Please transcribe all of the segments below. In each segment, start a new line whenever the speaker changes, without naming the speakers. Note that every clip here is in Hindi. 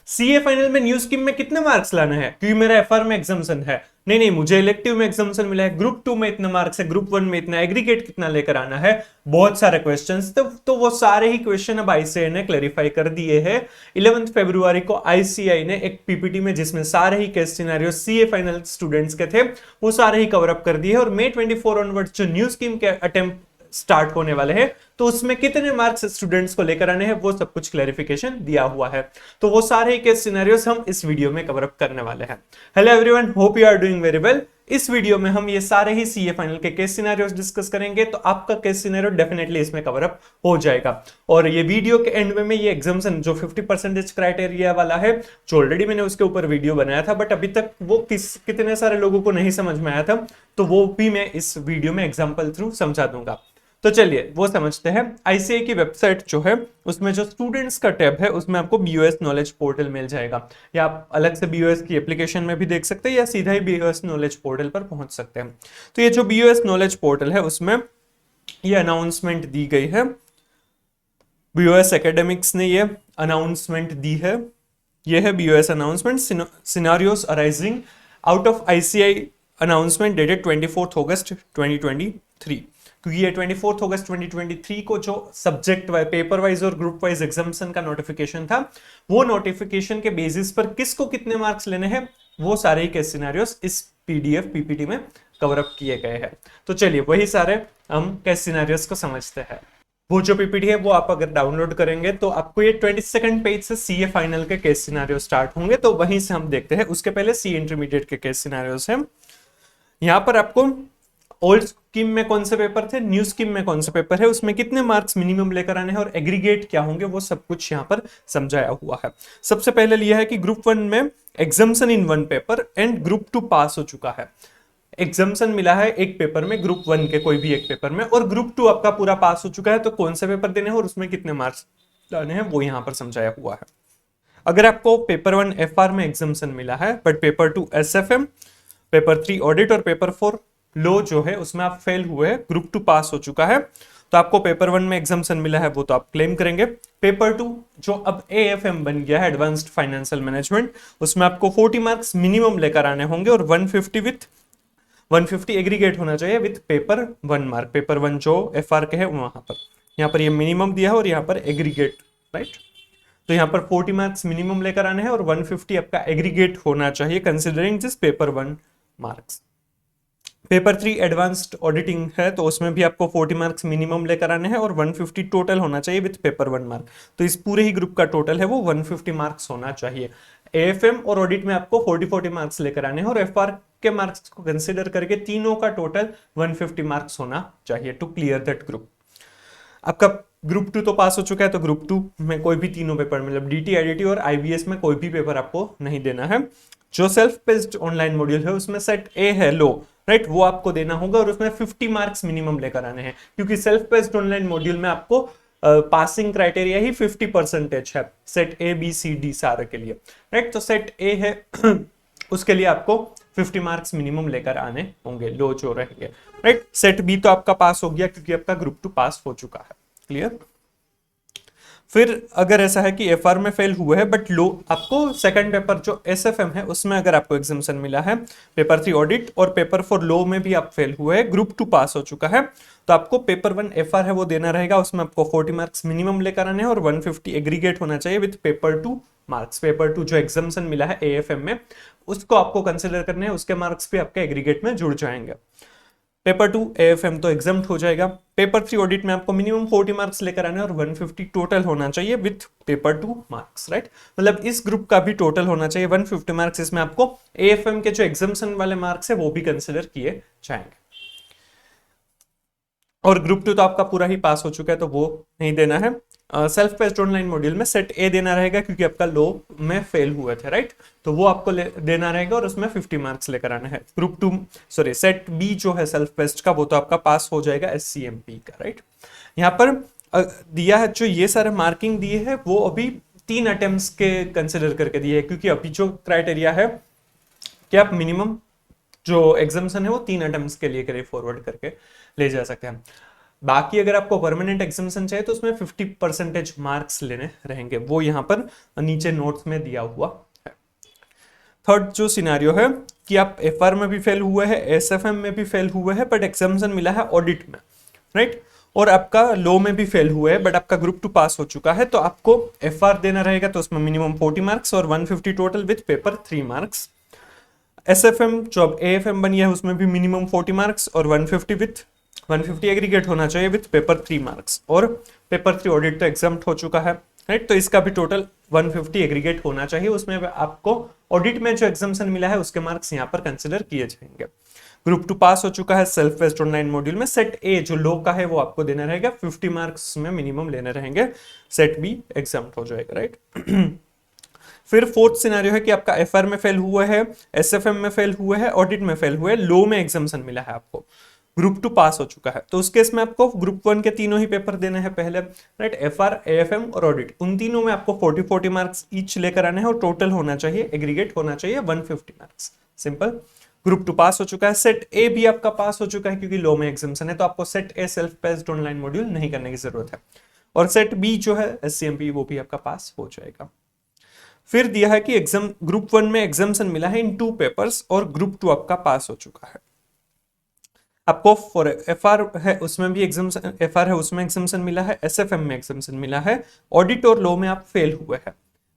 सीए फाइनल में न्यू स्कीम में कितने मार्क्स लाना है, क्योंकि मेरा एफआर में एग्जाम्शन है, नहीं नहीं मुझे इलेक्टिव में एग्जाम्शन मिला है, ग्रुप 2 में इतने मार्क्स है, ग्रुप 1 में इतना, एग्रीगेट कितना लेकर आना है, बहुत सारे क्वेश्चंस। तो वो सारे ही क्वेश्चन अब आईसीआई ने क्लैरिफाई कर दिए हैं। 11 फरवरी को आईसीआई ने एक पीपीटी में, जिसमें सारे ही case scenario CA final students के थे, वो सारे ही कवर अप कर दिए। और May 24 ऑनवर्ड्स जो न्यू स्कीम के अटेम्प्ट स्टार्ट होने वाले हैं, तो उसमें कितने मार्क्स स्टूडेंट्स को लेकर आने हैं, वो सब कुछ क्लैरिफिकेशन दिया हुआ है। तो वो सारे केस सिनेरियोस हम इस वीडियो में कवर अप करने वाले हैं। Hello everyone, hope you are doing very well. इस वीडियो में हम ये सारे ही सीए फाइनल के केस सिनेरियोस डिस्कस करेंगे, तो आपका केस सिनेरियो डेफिनेटली इसमें कवर अप हो जाएगा। और ये वीडियो के एंड में ये एग्जाम्शन जो 50% क्राइटेरिया वाला है, जो ऑलरेडी मैंने उसके ऊपर वीडियो बनाया था, बट अभी तक वो कितने सारे लोगों को नहीं समझ में आया था, तो वो भी मैं इस वीडियो में एग्जाम्पल थ्रू समझा दूंगा। तो चलिए वो समझते हैं। आईसीआई की वेबसाइट जो है, उसमें जो स्टूडेंट्स का टैब है, उसमें आपको बीओएस नॉलेज पोर्टल मिल जाएगा, या आप अलग से बीओएस की एप्लीकेशन में भी देख सकते हैं, या सीधा ही बीओएस नॉलेज पोर्टल पर पहुंच सकते हैं। तो ये जो बीओएस नॉलेज पोर्टल है, उसमें ये अनाउंसमेंट दी गई है, बीओएस एकेडमिक्स ने ये अनाउंसमेंट दी है। ये है BOS announcement, scenarios arising out of ICI announcement dated 24 अगस्त 2023। क्योंकि ये 24 अगस्त 2023 को जो सब्जेक्ट वाइज, पेपर वाइज और ग्रुप वाइज एग्जाम्शन का नोटिफिकेशन था, वो नोटिफिकेशन के बेसिस पर किसको कितने मार्क्स लेने हैं, वो सारे ही केस सिनेरियोस इस पीडीएफ पीपीटी में कवर अप किए गए हैं। तो चलिए वही सारे हम केस सिनेरियोस को समझते हैं। वो जो पीपीटी है, वो आप अगर डाउनलोड करेंगे तो आपको ये 22nd पेज से सीए फाइनल के केस सिनेरियो स्टार्ट होंगे, तो वहीं से हम देखते हैं। उसके पहले सी इंटरमीडिएट के केस सिनेरियोस हैं। यहाँ पर आपको ओल्ड स्कीम में कौन से पेपर थे, न्यू स्कीम में कौन से पेपर है, उसमें कितने मार्क्स मिनिमम लेकर आने हैं और एग्रीगेट क्या होंगे, वो सब कुछ यहाँ पर समझाया हुआ है। सबसे पहले लिया है कि ग्रुप 1 में exemption in 1 paper and group 2 पास हो चुका है। एग्जाम्शन मिला है एक पेपर में, ग्रुप 1 के कोई भी एक पेपर में, और ग्रुप 2 आपका पूरा पास हो चुका है, तो कौन से पेपर देने हैं और उसमें कितने मार्क्स लाने हैं, वो यहाँ पर समझाया हुआ है। अगर आपको पेपर 1 एफआर में एग्जाम्शन मिला है, but paper 2 SFM, paper 3 audit और पेपर 4 लो जो है, उसमें आप फेल हुए हैं, ग्रुप 2 पास हो चुका है, तो आपको पेपर 1 में एग्जाम्शन मिला है, वो तो आप क्लेम करेंगे। पेपर 2 जो अब एएफएम बन गया है, एडवांस्ड फाइनेंशियल मैनेजमेंट, उसमें आपको 40 मार्क्स मिनिमम लेकर आने होंगे और 150 एग्रीगेट होना चाहिए विथ पेपर 1 मार्क। पेपर 1 जो एफआर के है वहां पर, यहाँ पर ये मिनिमम दिया है और यहाँ पर एग्रीगेट, राइट। तो यहाँ पर 40 मार्क्स मिनिमम लेकर आने हैं और 150 आपका एग्रीगेट होना चाहिए, considering this paper 1 marks. Paper 3 advanced auditing है, तो उसमें भी आपको 40 मार्क्स मिनिमम लेकर आने हैं और 150 टोटल होना चाहिए विथ पेपर 1 मार्क। तो इस पूरे ही ग्रुप का टोटल है वो 150 मार्क्स होना चाहिए। एएफएम और ऑडिट में आपको 40 मार्क्स लेकर आने हैं और एफआर के मार्क्स को कंसिडर करके तीनों का टोटल 150 मार्क्स होना चाहिए टू क्लियर दैट ग्रुप। आपका ग्रुप 2 तो पास हो चुका है, तो ग्रुप 2 में कोई भी तीनों पेपर, मतलब डीटी, आईडीटी और आईबीएस में कोई भी पेपर आपको नहीं देना है। जो सेल्फ पेस्ड ऑनलाइन मॉड्यूल है, उसमें सेट ए है लो, राइट, वो आपको देना होगा और उसमें 50 मार्क्स मिनिमम लेकर आने हैं, क्योंकि सेल्फ पेस्ड ऑनलाइन मॉड्यूल में आपको पासिंग क्राइटेरिया ही 50% है, set A B C D सारे के लिए, राइट। तो सेट ए है उसके लिए आपको 50 मार्क्स मिनिमम लेकर आने होंगे, लो जो रहेंगे, राइट। सेट बी तो आपका पास हो गया क्योंकि आपका ग्रुप 2 पास हो चुका है, क्लियर। फिर अगर ऐसा है कि एफआर में फेल हुए हैं बट लो, आपको सेकंड पेपर जो एसएफएम है, उसमें अगर आपको एग्जाम्शन मिला है, पेपर 3 ऑडिट और पेपर 4 लो में भी आप फेल हुए हैं, ग्रुप 2 पास हो चुका है, तो आपको पेपर 1 एफआर है वो देना रहेगा, उसमें आपको 40 मार्क्स मिनिमम लेकर आने हैं और 150 एग्रीगेट होना चाहिए विद पेपर 2 मार्क्स। पेपर 2 जो एग्जाम्शन मिला है एएफएम में, उसको आपको कंसिडर करने हैं, उसके मार्क्स भी आपके एग्रीगेट में जुड़ जाएंगे। पेपर 2 एएफएम तो एग्जाम्प्ट हो जाएगा। पेपर 3 ऑडिट में आपको मिनिमम 40 मार्क्स लेकर आने और 150 टोटल होना चाहिए विथ पेपर 2 मार्क्स, राइट। मतलब इस ग्रुप का भी टोटल होना चाहिए 150 मार्क्स, इसमें आपको एएफएम के जो एग्जाम्शन वाले मार्क्स है वो भी कंसिडर किए जाएंगे। और ग्रुप 2 तो आपका पूरा ही पास हो चुका है, तो वो नहीं देना है। सेल्फ पेस्ड ऑनलाइन मॉड्यूल में सेट ए देना रहेगा क्योंकि आपका लो में फेल हुए थे, राइट, तो वो आपको देना रहेगा और उसमें 50 मार्क्स लेकर आना है। ग्रुप 2 सॉरी सेट बी जो है सेल्फ पेस्ड का, वो तो आपका पास हो जाएगा एससीएमपी का, राइट। यहाँ पर दिया है जो ये सारे मार्किंग दिए है, वो अभी 3 अटेम्प्ट्स के कंसिडर करके दिए है, क्योंकि अभी जो क्राइटेरिया है कि आप मिनिमम जो एग्जाम्शन है वो 3 अटेम्प्ट्स के लिए कैरी फॉरवर्ड करके ले जा सकते हैं। बाकी अगर आपको परमानेंट एग्जामिनेशन चाहिए तो उसमें 50% मार्क्स लेने रहेंगे, वो यहाँ पर नीचे नोट्स में दिया हुआ है। थर्ड जो सिनेरियो है कि आप एफआर में भी फेल हुए हैं, एसएफएम में भी फेल हुए हैं, बट एग्जामिनेशन मिला है ऑडिट में, राइट, और आपका लॉ में भी फेल हुए हैं बट आपका ग्रुप 2 पास हो चुका है, तो आपको एफआर देना रहेगा, तो उसमें मिनिमम 40 मार्क्स और 150 total with paper 3 marks. SFM जो अब एएफएम बनी है उसमें भी मिनिमम 40 मार्क्स और 150 एग्रीगेट होना चाहिए विथ पेपर 3 मार्क्स, और पेपर 3 ऑडिट तो एग्जाम्प्ट हो चुका है, राइट, तो इसका भी टोटल 150 एग्रीगेट होना चाहिए। उसमें आपको ऑडिट में जो एग्जाम्शन मिला है उसके मार्क्स यहाँ पर कंसिडर किए जाएंगे। ग्रुप 2 पास हो चुका है सेल्फ बेस्ड ऑनलाइन मॉड्यूल में। सेट ए जो लो का है वो आपको देना रहेगा, 50 मार्क्स में मिनिमम लेने रहेंगे। सेट बी एग्जाम्प्ट हो जाएगा, राइट। फिर फोर्थ सिनेरियो है कि आपका एफआर में फेल हुआ है, एसएफएम में फेल हुआ है, ऑडिट में फेल हुआ है, लो में एग्जाम्शन मिला है आपको, ग्रुप 2 पास हो चुका है, तो उस केस में आपको ग्रुप 1 के तीनों ही पेपर देने हैं पहले, राइट, एफआर, एएफएम और ऑडिट, उन तीनों में आपको 40 मार्क्स ईच लेकर आने हैं और टोटल होना चाहिए, एग्रीगेट होना चाहिए 150 मार्क्स। सिंपल। ग्रुप 2 पास हो चुका है। सेट ए भी आपका पास हो चुका है क्योंकि लो में एग्जाम्शन है, तो आपको सेट ए सेल्फ बेस्ड ऑनलाइन मॉड्यूल नहीं करने की जरूरत है। और सेट बी जो है एससीएमपी वो भी आपका पास हो जाएगा। फिर दिया है कि एग्जाम ग्रुप 1 में एग्जाम्शन मिला है इन 2 पेपर्स और ग्रुप 2 आपका पास हो चुका है। आपको फॉर एफआर है उसमें भी एग्जाम्शन, एफआर है उसमें एग्जाम्शन मिला है, एसएफएम में एग्जाम्शन मिला है, ऑडिट और लॉ में आप फेल हुए हैं,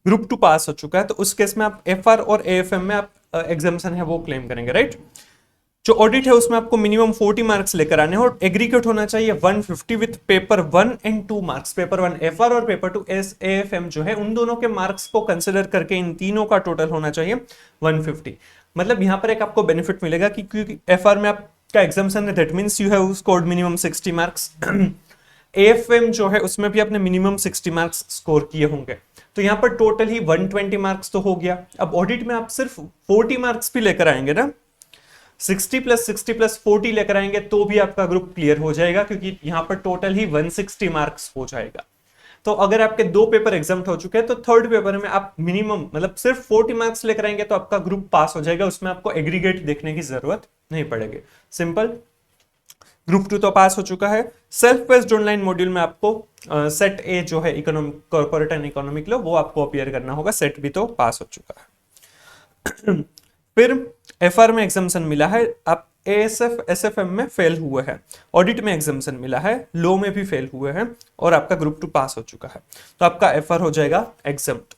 ग्रुप 2 पास हो चुका है, तो उस केस में आप एफआर और एएफएम में आप एग्जाम्शन है वो क्लेम करेंगे, राइट। जो ऑडिट है उसमें आपको मिनिमम 40 मार्क्स लेकर आने हैं और एग्रीगेट होना चाहिए 150 with paper 1 and 2 marks. Paper 1 FR और पेपर 2 एएफएम जो है उन दोनों के मार्क्स को कंसिडर करके इन तीनों का टोटल होना चाहिए 150। मतलब यहां पर एक आपको बेनिफिट मिलेगा कि क्योंकि एफआर में आपका एग्जाम्शन है, that means you have scored minimum 60 marks. AFM जो है उसमें भी आपने मिनिमम 60 मार्क्स स्कोर किए होंगे, तो यहां पर टोटल ही 120 मार्क्स तो हो गया। अब ऑडिट में आप सिर्फ 40 मार्क्स भी लेकर आएंगे ना, 60 + 40 लेकर आएंगे तो भी आपका ग्रुप क्लियर हो जाएगा, क्योंकि यहां पर टोटल ही 160 मार्क्स हो जाएगा। तो अगर आपके 2 पेपर एग्जाम्प्ट हो चुके हैं तो थर्ड पेपर में आप मिनिमम मतलब सिर्फ 40 मार्क्स लेकर आएंगे तो आपका ग्रुप पास हो जाएगा, उसमें आपको एग्रीगेट देखने की जरूरत नहीं पड़ेगी। सिंपल। ग्रुप 2 तो पास हो चुका है। सेल्फ बेस्ड ऑनलाइन मॉड्यूल में आपको सेट ए जो है economic, corporate and economic law, वो आपको अपीयर करना होगा। सेट बी तो पास हो चुका है। फिर एफआर में एग्जाम्शन मिला है, आप एएसएफ एसएफएम में फेल हुए हैं, ऑडिट में एग्जाम्शन मिला है, लॉ में भी फेल हुए हैं और आपका ग्रुप 2 पास हो चुका है, तो आपका एफआर हो जाएगा एग्जाम्प्ट।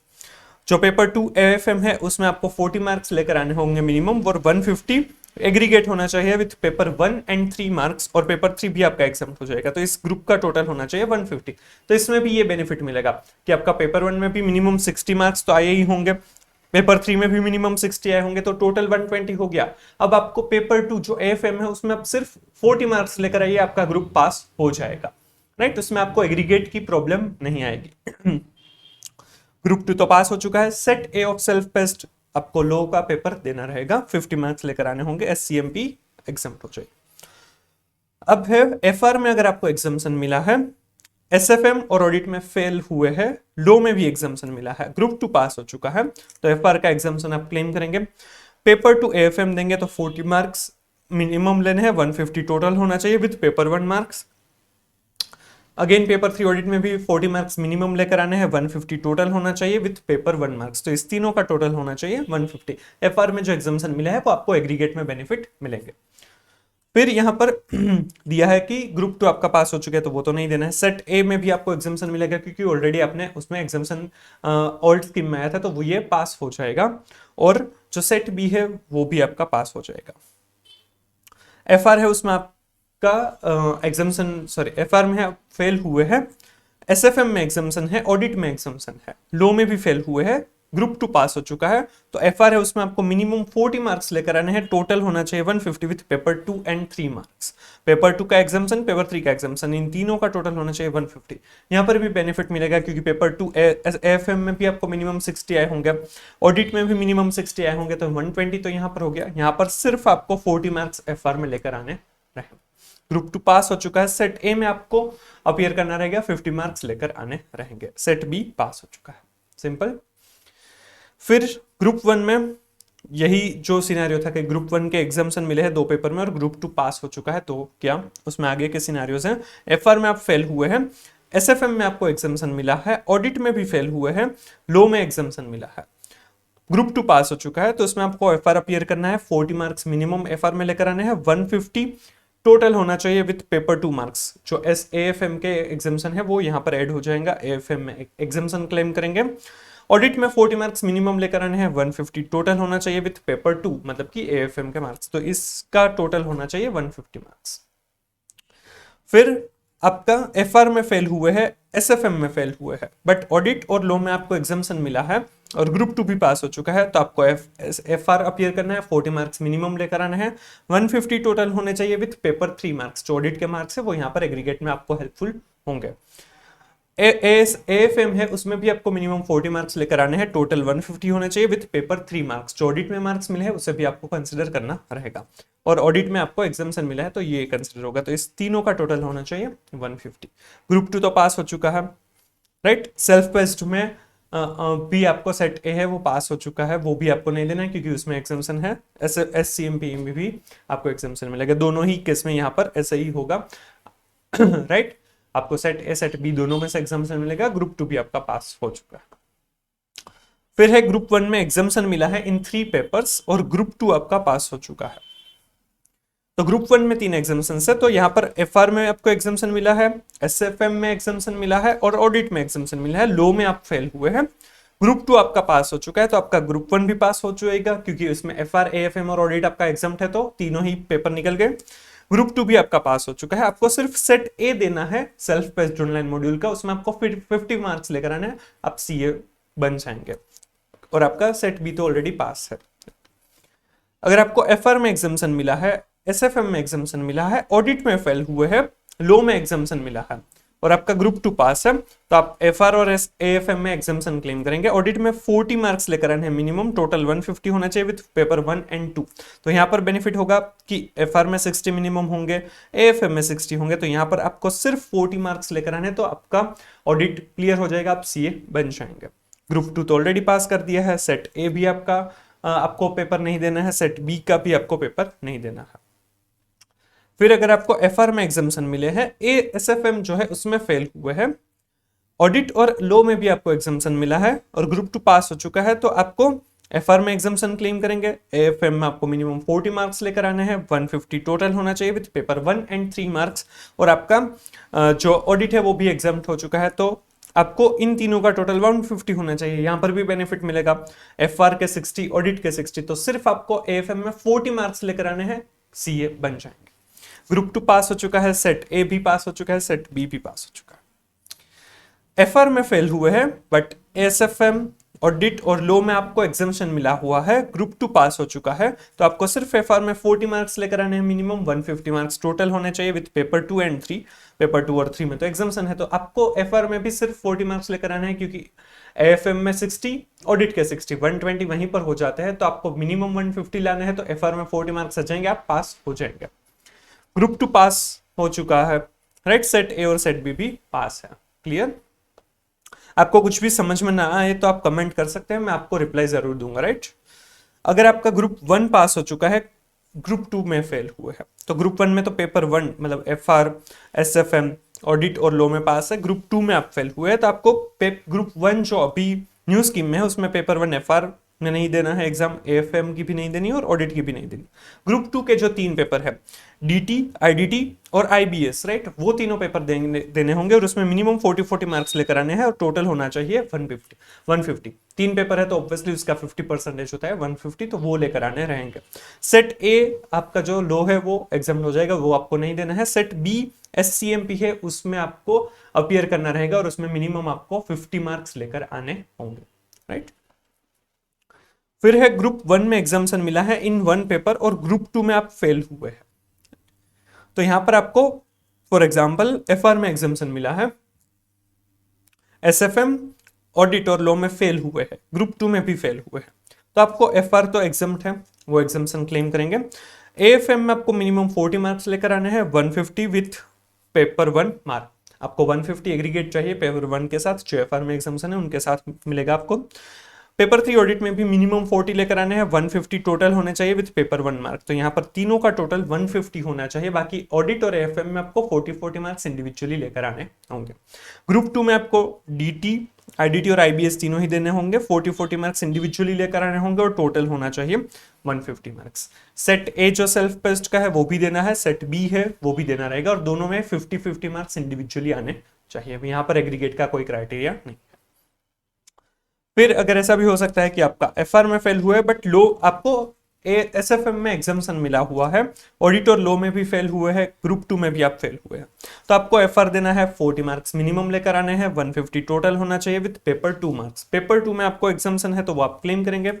जो पेपर 2 एएफएम है उसमें आपको 40 मार्क्स लेकर आने होंगे मिनिमम और 150 एग्रीगेट होना चाहिए विथ पेपर 1 एंड 3 मार्क्स, और पेपर 3 भी आपका एग्जाम्प्ट हो जाएगा, तो इस ग्रुप का टोटल होना चाहिए 150। तो इसमें भी ये बेनिफिट मिलेगा कि आपका पेपर 1 में भी मिनिमम 60 मार्क्स तो आए ही होंगे, पेपर 3 में भी मिनिमम 60 आए होंगे, तो टोटल 120 हो गया। अब आपको पेपर 2 जो एएफएम है उसमें आप सिर्फ 40 मार्क्स लेकर आइए, आपका ग्रुप पास हो जाएगा, राइट। उसमें आपको एग्रीगेट की प्रॉब्लम नहीं आएगी। ग्रुप 2 तो पास हो चुका है। Set A of self based आपको लॉ का पेपर देना रहेगा, 50 मार्क्स लेकर आने होंगे, एससीएमपी एग्जाम्प्ट हो जाएगी। अब है एफआर में अगर आपको एग्जाम्शन मिला है, एसएफएम और ऑडिट में फेल हुए हैं, लॉ में भी एग्जाम्शन मिला है, ग्रुप 2 पास हो चुका है, तो एफआर का एग्जाम्शन आप क्लेम करेंगे। पेपर 2 एएफएम देंगे तो 40 मार्क्स मिनिमम लेने हैं, 150 टोटल होना चाहिए with paper 1 marks. Again paper 3 audit में भी 40 मार्क्स मिनिमम लेकर आने हैं, 150 टोटल होना चाहिए विद पेपर 1 मार्क्स, तो इस तीनों का टोटल होना चाहिए 150। एफआर में जो एग्जाम्शन मिला है वो आपको एग्रीगेट में बेनिफिट मिलेंगे। फिर यहां पर दिया है कि ग्रुप 2 आपका पास हो चुके हैं तो वो तो नहीं देना है। सेट ए में भी आपको एग्जाम्शन मिलेगा क्योंकि ऑलरेडी आपने उसमें एग्जाम्शन ओल्ड स्कीम में आया था, तो वो ये पास हो जाएगा, और जो सेट बी है वो भी आपका पास हो जाएगा। एफआर है उसमें आपका एग्जाम्शन, सॉरी एफआर में आप फेल हुए हैं, एसएफएम में एग्जाम्शन है, ऑडिट में एग्जाम्शन है, लॉ में भी फेल हुए हैं, ग्रुप 2 पास हो चुका है, तो एफआर है उसमें आपको मिनिमम 40 मार्क्स लेकर आने हैं, टोटल होना चाहिए 150 with paper 2 and 3 marks. Paper 2 का एग्जाम्शन, पेपर 3 का एग्जाम्शन, इन तीनों का टोटल होना चाहिए 150। यहाँ पर भी बेनिफिट मिलेगा क्योंकि पेपर 2 एएफएम में भी आपको मिनिमम 60 आए होंगे, ऑडिट में भी मिनिमम 60 आए होंगे, तो 120 तो यहाँ पर हो गया। यहाँ पर सिर्फ आपको 40 मार्क्स एफआर में लेकर आने रहे। ग्रुप 2 पास हो चुका है। सेट ए में आपको अपीयर करना रहेगा, 50 मार्क्स लेकर आने रहेंगे। सेट बी पास हो चुका है। सिंपल। फिर ग्रुप 1 में यही जो सिनेरियो था कि ग्रुप 1 के एग्जाम्शन मिले हैं 2 पेपर में और ग्रुप 2 पास हो चुका है, तो क्या उसमें आगे के सिनेरियोज हैं। एफआर में आप फेल हुए हैं, एसएफएम में आपको एग्जाम्शन मिला है, ऑडिट में भी फेल हुए हैं, लॉ में एग्जाम्शन मिला है, ग्रुप 2 पास हो चुका है, तो इसमें आपको एफआर अपीयर करना है, 40 मार्क्स मिनिमम एफआर में लेकर आने हैं, 150 टोटल होना चाहिए विथ पेपर 2 मार्क्स। जो एएफएम के एग्जाम्शन है वो यहाँ पर ऐड हो जाएगा, एएफएम में एग्जाम्शन क्लेम करेंगे। ऑडिट में 40 मार्क्स मिनिमम लेकर आने हैं, 150 टोटल होना चाहिए विथ पेपर 2 मतलब कि एएफएम के मार्क्स, तो इसका टोटल होना चाहिए 150 मार्क्स। फिर आपका एफआर में फेल हुए हैं, एसएफएम में फेल हुए हैं, बट ऑडिट और लॉ में आपको एग्जाम्शन मिला है और ग्रुप 2 भी पास हो चुका है, तो आपको एफआर अपीयर करना है, 40 मार्क्स मिनिमम लेकर आना है, 150 टोटल होने चाहिए विथ पेपर 3 मार्क्स। जो ऑडिट के मार्क्स है वो यहाँ पर एग्रीगेट में आपको हेल्पफुल होंगे। एएफएम है उसमें भी आपको मिनिमम 40 मार्क्स लेकर आने हैं, टोटल 150 होने चाहिए विथ पेपर 3 मार्क्स। जो ऑडिट में मार्क्स मिले हैं उसे भी आपको कंसिडर करना रहेगा, और ऑडिट में आपको एग्जाम्शन मिला है तो ये कंसिडर होगा, तो इस तीनों का टोटल होना चाहिए 150। ग्रुप 2 तो पास हो चुका है, राइट। सेल्फ पेस्ट में भी आपको सेट ए है वो पास हो चुका है, वो भी आपको नहीं देना है क्योंकि उसमें एग्जाम्शन है। एससीएमपी में भी आपको एग्जाम्शन मिलेगा, दोनों ही केस में यहाँ पर ऐसा ही होगा, राइट। आपको सेट ए सेट बी दोनों में से एग्जाम्शन मिलेगा। ग्रुप 2 भी आपका पास हो चुका है। फिर है ग्रुप 1 में एग्जाम्शन मिला है इन 3 पेपर्स और ग्रुप 2 आपका पास हो चुका है। तो ग्रुप 1 में 3 एग्जाम्शन है, तो यहाँ पर एफआर में आपको एग्जाम्शन मिला है, एसएफएम में एग्जाम्शन मिला है और ऑडिट में एग्जाम्शन मिला है। लॉ में आप फेल हुए हैं, ग्रुप 2 आपका पास हो चुका है, तो आपका ग्रुप 1 भी पास हो जाएगा क्योंकि उसमें एफआर एएफएम और ऑडिट आपका एग्जाम्ट है, तो तीनों ही पेपर निकल गए। ग्रुप 2 भी आपका पास हो चुका है, आपको सिर्फ सेट ए देना है सेल्फ पेस्ड ऑनलाइन मॉड्यूल का, उसमें आपको 50 मार्क्स लेकर आना है, आप सीए बन जाएंगे, और आपका सेट बी तो ऑलरेडी पास है। अगर आपको एफआर में एग्जाम्शन मिला है, एसएफएम में एग्जाम्शन मिला है, ऑडिट में फेल हुए हैं, लॉ में एग्जाम्शन मिला है और आपका ग्रुप 2 पास है, तो आप एफआर और एएफएम में एग्जाम्शन क्लेम करेंगे। ऑडिट में 40 मार्क्स लेकर आने हैं मिनिमम, टोटल 150 होना चाहिए विद पेपर 1 एंड 2। तो यहाँ पर बेनिफिट होगा कि एफआर में 60 मिनिमम होंगे, एएफएम में 60 होंगे, तो यहाँ पर आपको सिर्फ 40 मार्क्स लेकर आने, तो आपका ऑडिट क्लियर हो जाएगा, आप सीए बन जाएंगे। ग्रुप 2 तो ऑलरेडी पास कर दिया है, सेट ए भी आपको पेपर नहीं देना है, सेट बी का भी आपको पेपर नहीं देना है। फिर अगर आपको एफआर में एग्जाम्शन मिले हैं, एएसएफएम जो है उसमें फेल हुए हैं, ऑडिट और लॉ में भी आपको एग्जाम्शन मिला है और ग्रुप 2 पास हो चुका है, तो आपको एफआर में एग्जाम्शन क्लेम करेंगे, एएफएम में आपको मिनिमम 40 मार्क्स लेकर आने हैं, 150 टोटल होना चाहिए विद पेपर 1 एंड 3 मार्क्स, और आपका जो ऑडिट है वो भी एग्जाम्ट हो चुका है, तो आपको इन तीनों का टोटल 150 होना चाहिए। यहां पर भी बेनिफिट मिलेगा, एफआर के 60, ऑडिट के 60, तो सिर्फ आपको एएफएम में 40 मार्क्स लेकर आने हैं, सीए बन जाएंगे। ग्रुप 2 पास हो चुका है, सेट ए भी पास हो चुका है, सेट बी भी पास हो चुका है। एफआर में फेल हुए हैं बट एएसएफएम, ऑडिट और लॉ में आपको एग्जाम्शन मिला हुआ है, ग्रुप 2 पास हो चुका है, तो आपको सिर्फ एफआर में 40 मार्क्स लेकर आने हैं मिनिमम, 150 मार्क्स टोटल होने चाहिए विद पेपर 2 एंड 3। पेपर 2 और 3 में तो एग्जाम्शन है, तो आपको एफआर में भी सिर्फ 40 मार्क्स लेकर आने हैं क्योंकि एएफएम में 60, ऑडिट के 60, 120 वहीं पर हो जाते हैं, तो आपको मिनिमम 150 लाने हैं, तो एफआर में 40 मार्क्स आ जाएंगे, आप पास हो जाएंगे। ग्रुप 2 पास हो चुका है, राइट। सेट ए और सेट बी भी पास है। क्लियर? आपको कुछ भी समझ में ना आए तो आप कमेंट कर सकते हैं, मैं आपको रिप्लाई जरूर दूंगा, राइट। अगर आपका ग्रुप 1 पास हो चुका है, ग्रुप 2 में फेल हुए हैं, तो ग्रुप 1 में तो पेपर 1 मतलब एफआर, एसएफएम, ऑडिट और लॉ में पास है, ग्रुप 2 में आप फेल हुए हैं, तो आपको ग्रुप 1 जो अभी न्यू स्कीम में है उसमें पेपर 1 एफआर में नहीं देना है एग्जाम, एएफएम की भी नहीं देनी और ऑडिट की भी नहीं देनी। ग्रुप 2 के जो 3 पेपर है, डीटी, आईडीटी और आईबीएस, राइट, वो तीनों पेपर देने होंगे और उसमें मिनिमम 40 मार्क्स लेकर आने हैं और टोटल होना चाहिए 150। 3 पेपर है तो ऑब्वियसली उसका 50% होता है 150, तो वो लेकर आने रहेंगे। सेट ए आपका जो लो है वो एग्जाम हो जाएगा, वो आपको नहीं देना है। सेट बी एससीएमपी है, उसमें आपको अपीयर करना रहेगा और उसमें मिनिमम आपको 50 मार्क्स लेकर आने होंगे, राइट। फिर है ग्रुप 1 में एग्जाम्शन मिला है इन 1 पेपर और ग्रुप 2 में आप फेल हुए हैं, तो यहां पर आपको फॉर एग्जांपल एफआर में एग्जाम्शन मिला है, एसएफएम, ऑडिट और लॉ में फेल हुए हैं, ग्रुप 2 में भी फेल हुए हैं, तो आपको एफआर तो एग्जाम्ट है, वो एग्जाम्शन क्लेम करेंगे। एएफएम में आपको मिनिमम 40 मार्क्स लेकर आने हैं, 150 विथ पेपर 1 मार्क, आपको 150 एग्रीगेट चाहिए पेपर 1 के साथ, जो एफआर में एग्जाम्शन है उनके साथ मिलेगा आपको। पेपर 3 ऑडिट में भी मिनिमम 40 लेकर आने हैं, 150 टोटल होने चाहिए विद पेपर 1 मार्क। तो यहाँ पर तीनों का टोटल 150 होना चाहिए, बाकी ऑडिट और एएफएम में आपको 40 मार्क्स इंडिविजुअली लेकर आने होंगे। ग्रुप 2 में आपको डीटी, आईडीटी और आईबीएस तीनों ही देने होंगे, 40 मार्क्स इंडिविजुअली लेकर आने होंगे और टोटल होना चाहिए 150 मार्क्स। सेट ए जो सेल्फ पेस्ट का है वो भी देना है, सेट बी है वो भी देना रहेगा, और दोनों में 50-50 मार्क्स इंडिविजुअली आने चाहिए। अब यहाँ पर एग्रीगेट का कोई क्राइटेरिया नहीं। फिर अगर ऐसा भी हो सकता है कि आपका एफआर में फेल हुआ है बट लो आपको एसएफएम में एग्जाम्शन मिला हुआ है, ऑडिट और लो में भी फेल हुए हैं, ग्रुप 2 में भी आप फेल हुए हैं, तो आपको एफआर देना है, 40 मार्क्स मिनिमम लेकर आने हैं, 150 टोटल होना चाहिए विद पेपर 2 मार्क्स। पेपर 2 में आपको एग्जाम्शन है तो वो आप क्लेम करेंगे।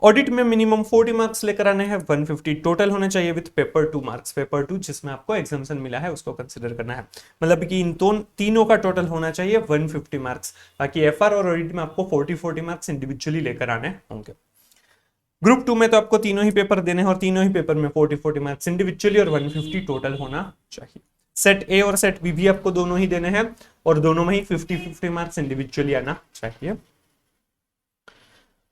ऑडिट में मिनिमम 40 मार्क्स लेकर आने हैं, 150 टोटल होने चाहिए विद पेपर 2 मार्क्स। पेपर 2 जिसमें आपको एग्जाम्शन मिला है उसको कंसिडर करना है, मतलब कि इन तीनों का टोटल होना चाहिए 150 मार्क्स। बाकी एफआर और ऑडिट में आपको 40 मार्क्स इंडिविजुअली लेकर आने होंगे। ग्रुप 2 में तो आपको तीनों ही पेपर देने हैं और तीनों ही पेपर में 40 मार्क्स इंडिविजुअली और 150 टोटल होना चाहिए। सेट ए और सेट बी भी आपको दोनों ही देने हैं और दोनों में ही 50-50 मार्क्स इंडिविजुअली आना चाहिए।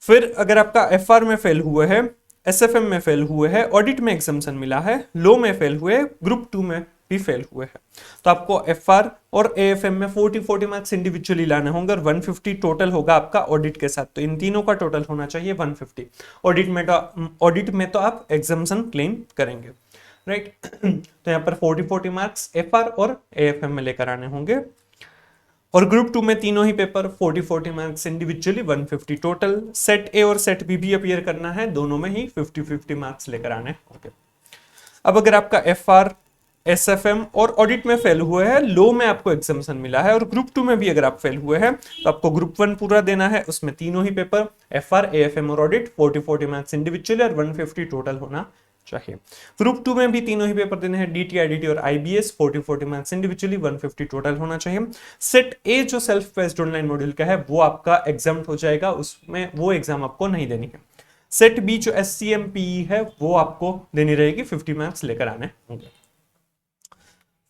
फिर अगर आपका एफआर में फेल हुए है, एसएफएम में फेल हुए हैं, ऑडिट में एग्जाम्शन मिला है, लो में फेल हुए, ग्रुप 2 में भी फेल हुए हैं, तो आपको एफआर और एएफएम में 40 मार्क्स इंडिविजुअली लाने होंगे और 150 टोटल होगा आपका ऑडिट के साथ। तो इन तीनों का टोटल होना चाहिए 150। ऑडिट में तो आप एग्जाम्शन क्लेम करेंगे, राइट। तो यहाँ पर 40 मार्क्स एफआर और एएफएम में लेकर आने होंगे, और ग्रुप 2 में तीनों ही paper 40 marks individually, 150 total. Set A और सेट बी भी अपीयर करना है, दोनों में ही 50-50 मार्क्स लेकर आने होंगे। अब अगर आपका एफआर, एसएफएम और ऑडिट में फेल हुए हैं, लो में आपको एग्जाम्शन मिला है और ग्रुप 2 में भी अगर आप फेल हुए हैं तो आपको ग्रुप 1 पूरा देना है, उसमें तीनों ही पेपर एफआर, एएफएम और ऑडिट 40 मार्क्स इंडिविजुअली और 150 टोटल होना चाहिए। ग्रुप 2 में भी तीनों ही पेपर देने हैं, डीटी, आईडीटी और आईबीएस, 40 मार्क्स इंडिविजुअली, 150 टोटल होना चाहिए। सेट ए जो सेल्फ बेस्ड ऑनलाइन मॉड्यूल का है वो आपका एग्जाम हो जाएगा, उसमें वो एग्जाम आपको नहीं देनी है। सेट बी जो एससीएमपीई है वो आपको देनी रहेगी, 50 मार्क्स लेकर आने होंगे।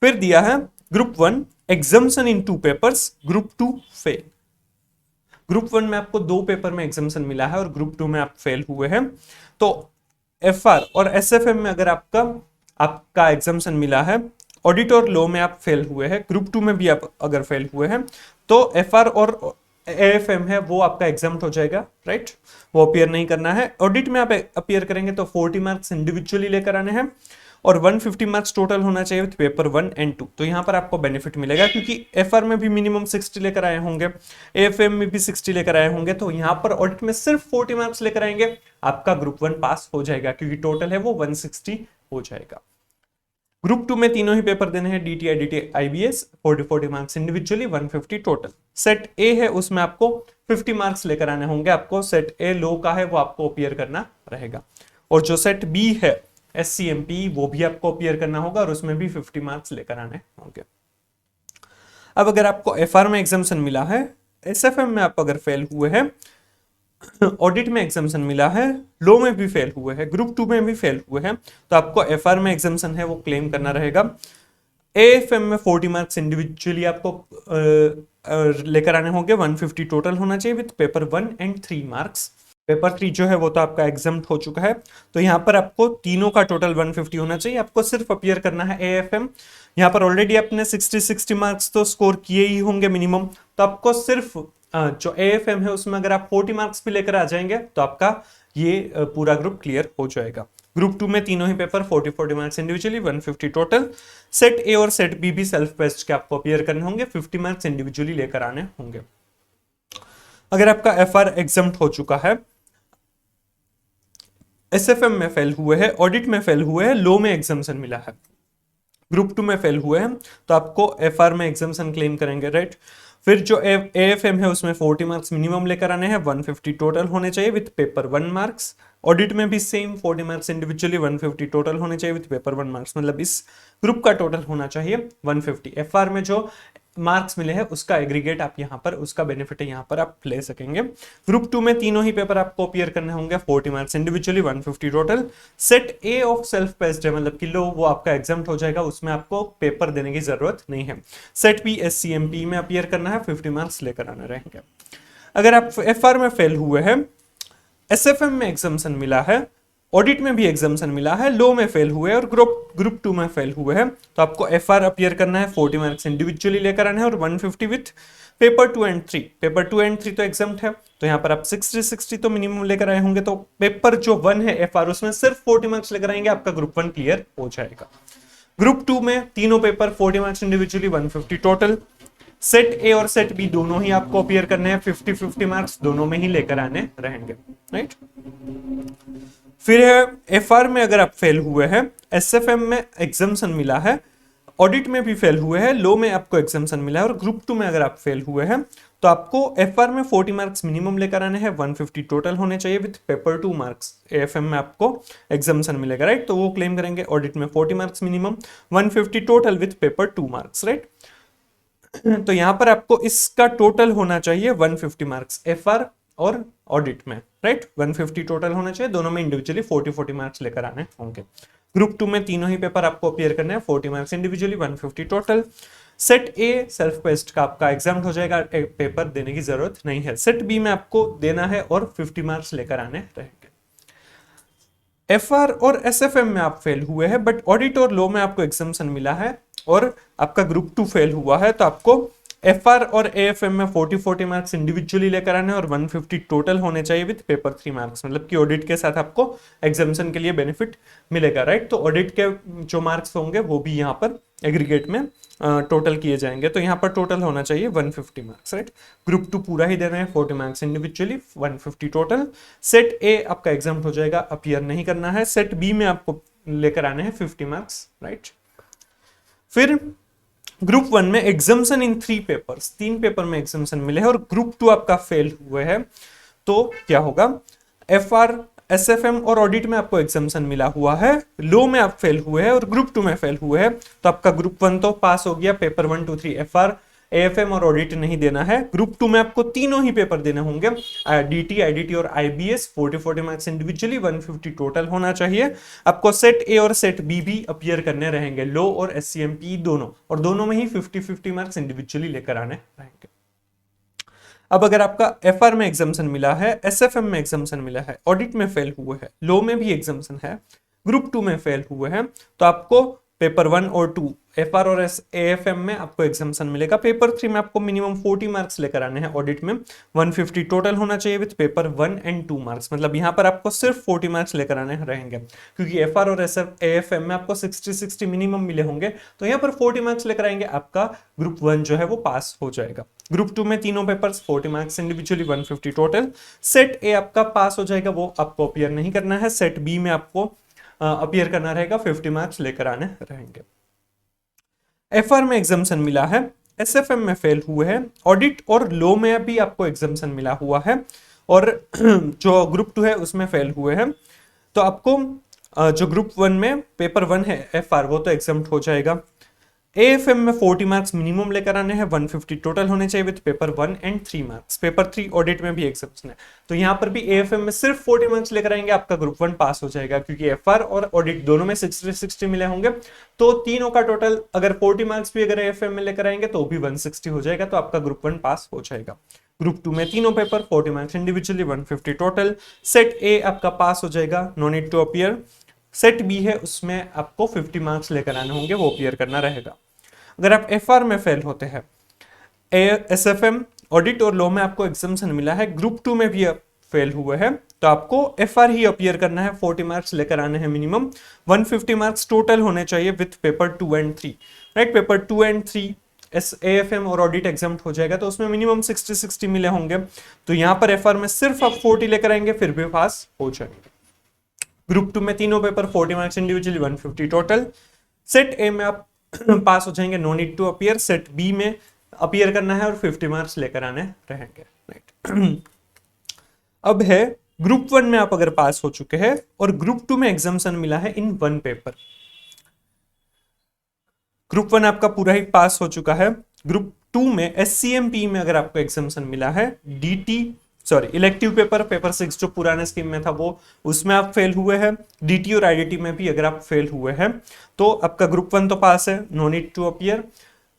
फिर दिया है ग्रुप 1 एग्जाम्शन इन 2 पेपर्स, ग्रुप 2 फेल। ग्रुप 1 में आपको 2 पेपर में एग्जाम्शन मिला है और ग्रुप 2 में आप फेल हुए हैं, तो एफआर और एसएफएम में अगर आपका एग्जाम्शन मिला है, ऑडिट और लो में आप फेल हुए हैं, ग्रुप 2 में भी आप अगर फेल हुए हैं, तो एफआर और एएफएम है वो आपका एग्जाम्ट हो जाएगा, राइट। वो अपीयर नहीं करना है। ऑडिट में आप अपीयर करेंगे तो 40 मार्क्स इंडिविजुअली लेकर आने हैं और 150 मार्क्स टोटल होना चाहिए विद पेपर 1 एंड 2। तो यहाँ पर आपको बेनिफिट मिलेगा क्योंकि एफआर में भी मिनिमम 60 लेकर आए होंगे, एएफएम में भी 60 लेकर आए होंगे, तो यहाँ पर ऑडिट में सिर्फ 40 मार्क्स लेकर आएंगे, आपका ग्रुप 1 पास हो जाएगा क्योंकि टोटल है वो 160 हो जाएगा। ग्रुप 2 में तीनों ही पेपर देने हैं, DT, IDT, IBS, 40 marks individually, 150 total. Set A है उसमें आपको 50 मार्क्स लेकर आने होंगे, आपको सेट ए लो का है वो आपको अपीयर करना रहेगा, और जो सेट बी है एससीएमपी वो भी आपको अपीयर करना होगा और उसमें भी 50 मार्क्स लेकर आने होंगे। अब अगर आपको एफआर में एग्जाम्शन मिला है, एसएफएम में आप अगर फेल हुए हैं, ऑडिट में एग्जाम्शन मिला है, लो में भी फेल हुए हैं, ग्रुप 2 में भी फेल हुए हैं, तो आपको एफआर में एग्जाम्शन है वो क्लेम करना रहेगा। एएफएम में 40 मार्क्स इंडिविजुअली आपको लेकर आने होंगे, 150 टोटल होना चाहिए with paper 1 and 3 marks. Paper 3 जो है वो तो आपका एग्जाम्ट हो चुका है, तो यहाँ पर आपको तीनों का टोटल 150 होना चाहिए, आपको सिर्फ अपीयर करना है एएफएम। यहाँ पर ऑलरेडी आपने 60 मार्क्स तो स्कोर किए ही होंगे मिनिमम, तो आपको सिर्फ जो एएफएम है उसमें अगर आप 40 मार्क्स भी लेकर आ जाएंगे तो आपका ये पूरा ग्रुप क्लियर हो जाएगा। ग्रुप 2 में तीनों ही paper 40 marks individually, 150 total. Set A और सेट बी भी सेल्फ बेस्ड के आपको अपीयर करने होंगे, 50 मार्क्स इंडिविजुअली लेकर आने होंगे। अगर आपका एफआर एग्जाम्ट हो चुका है, एसएफएम में फेल हुए हैं, ऑडिट में फेल हुए हैं, लो में एग्जाम्शन मिला है, ग्रुप 2 में फेल हुए हैं, तो आपको एफआर में एग्जाम्शन क्लेम करेंगे, राइट। फिर जो एएफएम है उसमें 40 मार्क्स मिनिमम लेकर आने हैं, 150 टोटल होने चाहिए विद पेपर 1 मार्क्स। ऑडिट में भी सेम 40 मार्क्स इंडिविजुअली, 150 टोटल होने चाहिए विद पेपर 1 मार्क्स, मतलब इस ग्रुप का टोटल होना चाहिए 150। एफआर में जो मार्क्स मिले हैं उसका एग्रीगेट आप यहाँ पर, उसका बेनिफिट है यहाँ पर आप ले सकेंगे। ग्रुप 2 में तीनों ही पेपर आपको अपीयर करने होंगे, 40 marks individually, 150 total. Set A of self based है, मतलब कि लो, वो आपका एग्जाम्ट हो जाएगा, उसमें आपको पेपर देने की जरूरत नहीं है। सेट बी एससीएमपी में अपीयर करना है, 50 मार्क्स लेकर आने रहेंगे। अगर आप एफआर में फेल हुए हैं, एसएफएम में एग्जाम्शन मिला है, ऑडिट में भी एग्जाम्शन मिला है, लो में फेल हुए और ग्रुप 2 में फेल हुए हैं, तो आपको एफआर अपीयर करना है, 40 मार्क्स इंडिविजुअली लेकर आने हैं और 150 with paper 2 and 3। Paper 2 and 3 तो एग्जाम्प्ट है, तो यहाँ पर आप 60 तो मिनिमम लेकर आए होंगे, तो पेपर जो 1 है एफआर उसमें सिर्फ 40 मार्क्स लेकर आएंगे, आपका ग्रुप 1 क्लियर हो जाएगा। ग्रुप 2 में तीनों paper 40 marks individually, 150 total. Set A और सेट बी दोनों ही आपको अपीयर करने हैं, 50-50 मार्क्स दोनों में ही लेकर आने रहेंगे, राइट। फिर है एफआर में अगर आप फेल हुए हैं, एसएफएम में एग्जाम्शन मिला है, ऑडिट में भी फेल हुए हैं, लो में आपको एग्जाम्शन मिला है और ग्रुप 2 में अगर आप फेल हुए हैं तो आपको एफआर में 40 मार्क्स मिनिमम लेकर आने हैं, 150 टोटल होने चाहिए विथ पेपर 2 मार्क्स। एएफएम में आपको एग्जाम्शन मिलेगा, राइट, तो वो क्लेम करेंगे। ऑडिट में 40 marks minimum, 150 total with paper 2 marks, right. तो यहां पर आपको इसका टोटल होना चाहिए 150 मार्क्स एफआर और ऑडिट में, राइट, 150 टोटल होना चाहिए, दोनों में इंडिविजुअली 40-40 मार्क्स लेकर आने होंगे। ग्रुप 2 में तीनों ही पेपर आपको अपीयर करने हैं, 40 मार्क्स इंडिविजुअली, 150 टोटल। सेट ए सेल्फ पेस्ट का आपका एग्जाम हो जाएगा, पेपर देने की जरूरत नहीं है। सेट बी में आपको देना है और 50 मार्क्स लेकर आने रहेंगे। एफआर और एसएफएम में आप फेल हुए हैं, बट ऑडिट और लो में आपको एग्जाम्शन मिला है और आपका ग्रुप 2 फेल हुआ है, तो आपको एफआर और एएफएम में 40-40 मार्क्स इंडिविजुअली लेकर आने और 150 टोटल होने चाहिए विद पेपर 3 मार्क्स, मतलब कि ऑडिट के साथ आपको एग्जाम्शन के लिए बेनिफिट मिलेगा, राइट। तो ऑडिट के जो मार्क्स होंगे वो भी यहाँ पर एग्रीगेट में टोटल किए जाएंगे, तो यहाँ पर टोटल होना चाहिए 150 मार्क्स, राइट। ग्रुप 2 पूरा ही दे रहे हैं, 40 marks individually, 150 total. Set A आपका एग्जाम हो जाएगा, अपीयर नहीं करना है। सेट बी में आपको लेकर आने हैं 50 मार्क्स, राइट। फिर ग्रुप 1 में एग्जाम्शन इन 3 पेपर्स, 3 पेपर में एग्जाम्शन मिले हैं और ग्रुप 2 आपका फेल हुए हैं, तो क्या होगा, एफआर एसएफएम और ऑडिट में आपको एग्जाम्शन मिला हुआ है, लो में आप फेल हुए हैं और ग्रुप 2 में फेल हुए हैं, तो आपका ग्रुप 1 तो पास हो गया, पेपर 1, 2, 3 एफआर एएफएम और ऑडिट नहीं देना है। ग्रुप 2 में आपको तीनों ही पेपर देने होंगे, डीटी, आईडीटी और आईबीएस, 40-40 मार्क्स इंडिविजुअली, 150 टोटल होना चाहिए। आपको सेट ए और सेट बी भी अपीयर करने रहेंगे, लो और एससीएमपी दोनों, और दोनों में ही 50-50 मार्क्स इंडिविजुअली लेकर आने रहेंगे। अब अगर आपका एफआर में एग्जाम्शन मिला है, एसएफएम में एग्जाम्शन मिला है, ऑडिट में फेल हुए हैं, लो में भी एग्जाम्शन है, ग्रुप 2 में फेल हुए हैं, तो आपको पेपर 1 और 2 एफआर और एएफएम में आपको एग्जाम्शन मिलेगा। पेपर 3 में आपको मिनिमम 40 मार्क्स लेकर आने हैं, ऑडिट में 150 टोटल होना चाहिए विद पेपर 1 एंड 2 मार्क्स, मतलब यहाँ पर आपको सिर्फ 40 मार्क्स लेकर आने रहेंगे, क्योंकि एफआर और एएफएम में आपको 60-60 मिनिमम मिले होंगे, तो यहाँ पर 40 मार्क्स लेकर आएंगे, आपका ग्रुप 1 जो है वो पास हो जाएगा। ग्रुप 2 में तीनों papers 40 marks individually, 150 total. Set A आपका पास हो जाएगा, वो आपको अपीयर नहीं करना है। सेट बी में आपको अपीयर करना रहेगा, 50 मार्क्स लेकर आने रहेंगे। एफआर में एग्जाम्शन मिला है, एसएफएम में फेल हुए हैं, ऑडिट और लो में भी आपको एग्जाम्शन मिला हुआ है, और जो ग्रुप 2 है उसमें फेल हुए हैं, तो आपको जो ग्रुप 1 में पेपर 1 है एफआर, वो तो एग्जाम्प्ट हो जाएगा। एएफएम में 40 मार्क्स मिनिमम लेकर आने हैं, 150 टोटल होने चाहिए with paper 1 and 3 marks. Paper 3 audit में भी एग्जाम्शन है, तो यहाँ पर भी एएफएम में सिर्फ 40 मार्क्स लेकर आएंगे, आपका ग्रुप 1 पास हो जाएगा, क्योंकि एफआर और ऑडिट दोनों में 60-60 मिले होंगे, तो तीनों का टोटल अगर 40 मार्क्स भी अगर एएफएम में लेकर आएंगे तो भी 160 हो जाएगा, तो आपका ग्रुप 1 पास हो जाएगा। ग्रुप 2 में तीनों paper 40 marks individually, 150 total. Set A आपका पास हो जाएगा, no need to appear. Set B है, उसमें आपको 50 मार्क्स लेकर आने होंगे, वो अपीयर करना रहेगा। अगर आप एफआर में फेल होते हैं, एसएफएम, ऑडिट और लो में आपको एग्जाम्शन मिला है, ग्रुप 2 में भी फेल हुए हैं, तो आपको एफआर ही अपीयर करना है, 40 मार्क्स लेकर आने हैं मिनिमम, 150 मार्क्स टोटल होने चाहिए with paper 2 and 3, right. Paper 2 and 3 AFM और ऑडिट एग्जाम्प्ट हो जाएगा, तो उसमें मिनिमम 60-60 मिले होंगे, तो यहाँ पर एफआर में सिर्फ आप 40 लेकर आएंगे, फिर भी पास हो जाएंगे। ग्रुप 2 में तीनों paper 40 marks individually, 150 total. Set A में आप पास हो जाएंगे, no need to appear. Set B में अपीयर करना है और 50 मार्क्स लेकर आने रहेंगे, राइट। अब है ग्रुप 1 में आप अगर पास हो चुके हैं और ग्रुप 2 में एग्जाम्शन मिला है इन 1 पेपर, ग्रुप 1 आपका पूरा ही पास हो चुका है, ग्रुप 2 में एससीएमपी में अगर आपको एग्जाम्शन मिला है, इलेक्टिव पेपर 6 जो पुराने स्कीम में था वो, उसमें आप फेल हुए हैं, डीटी और आईडीटी में भी अगर आप फेल हुए हैं, तो आपका ग्रुप 1 तो पास है, नो नीड टू अपीयर।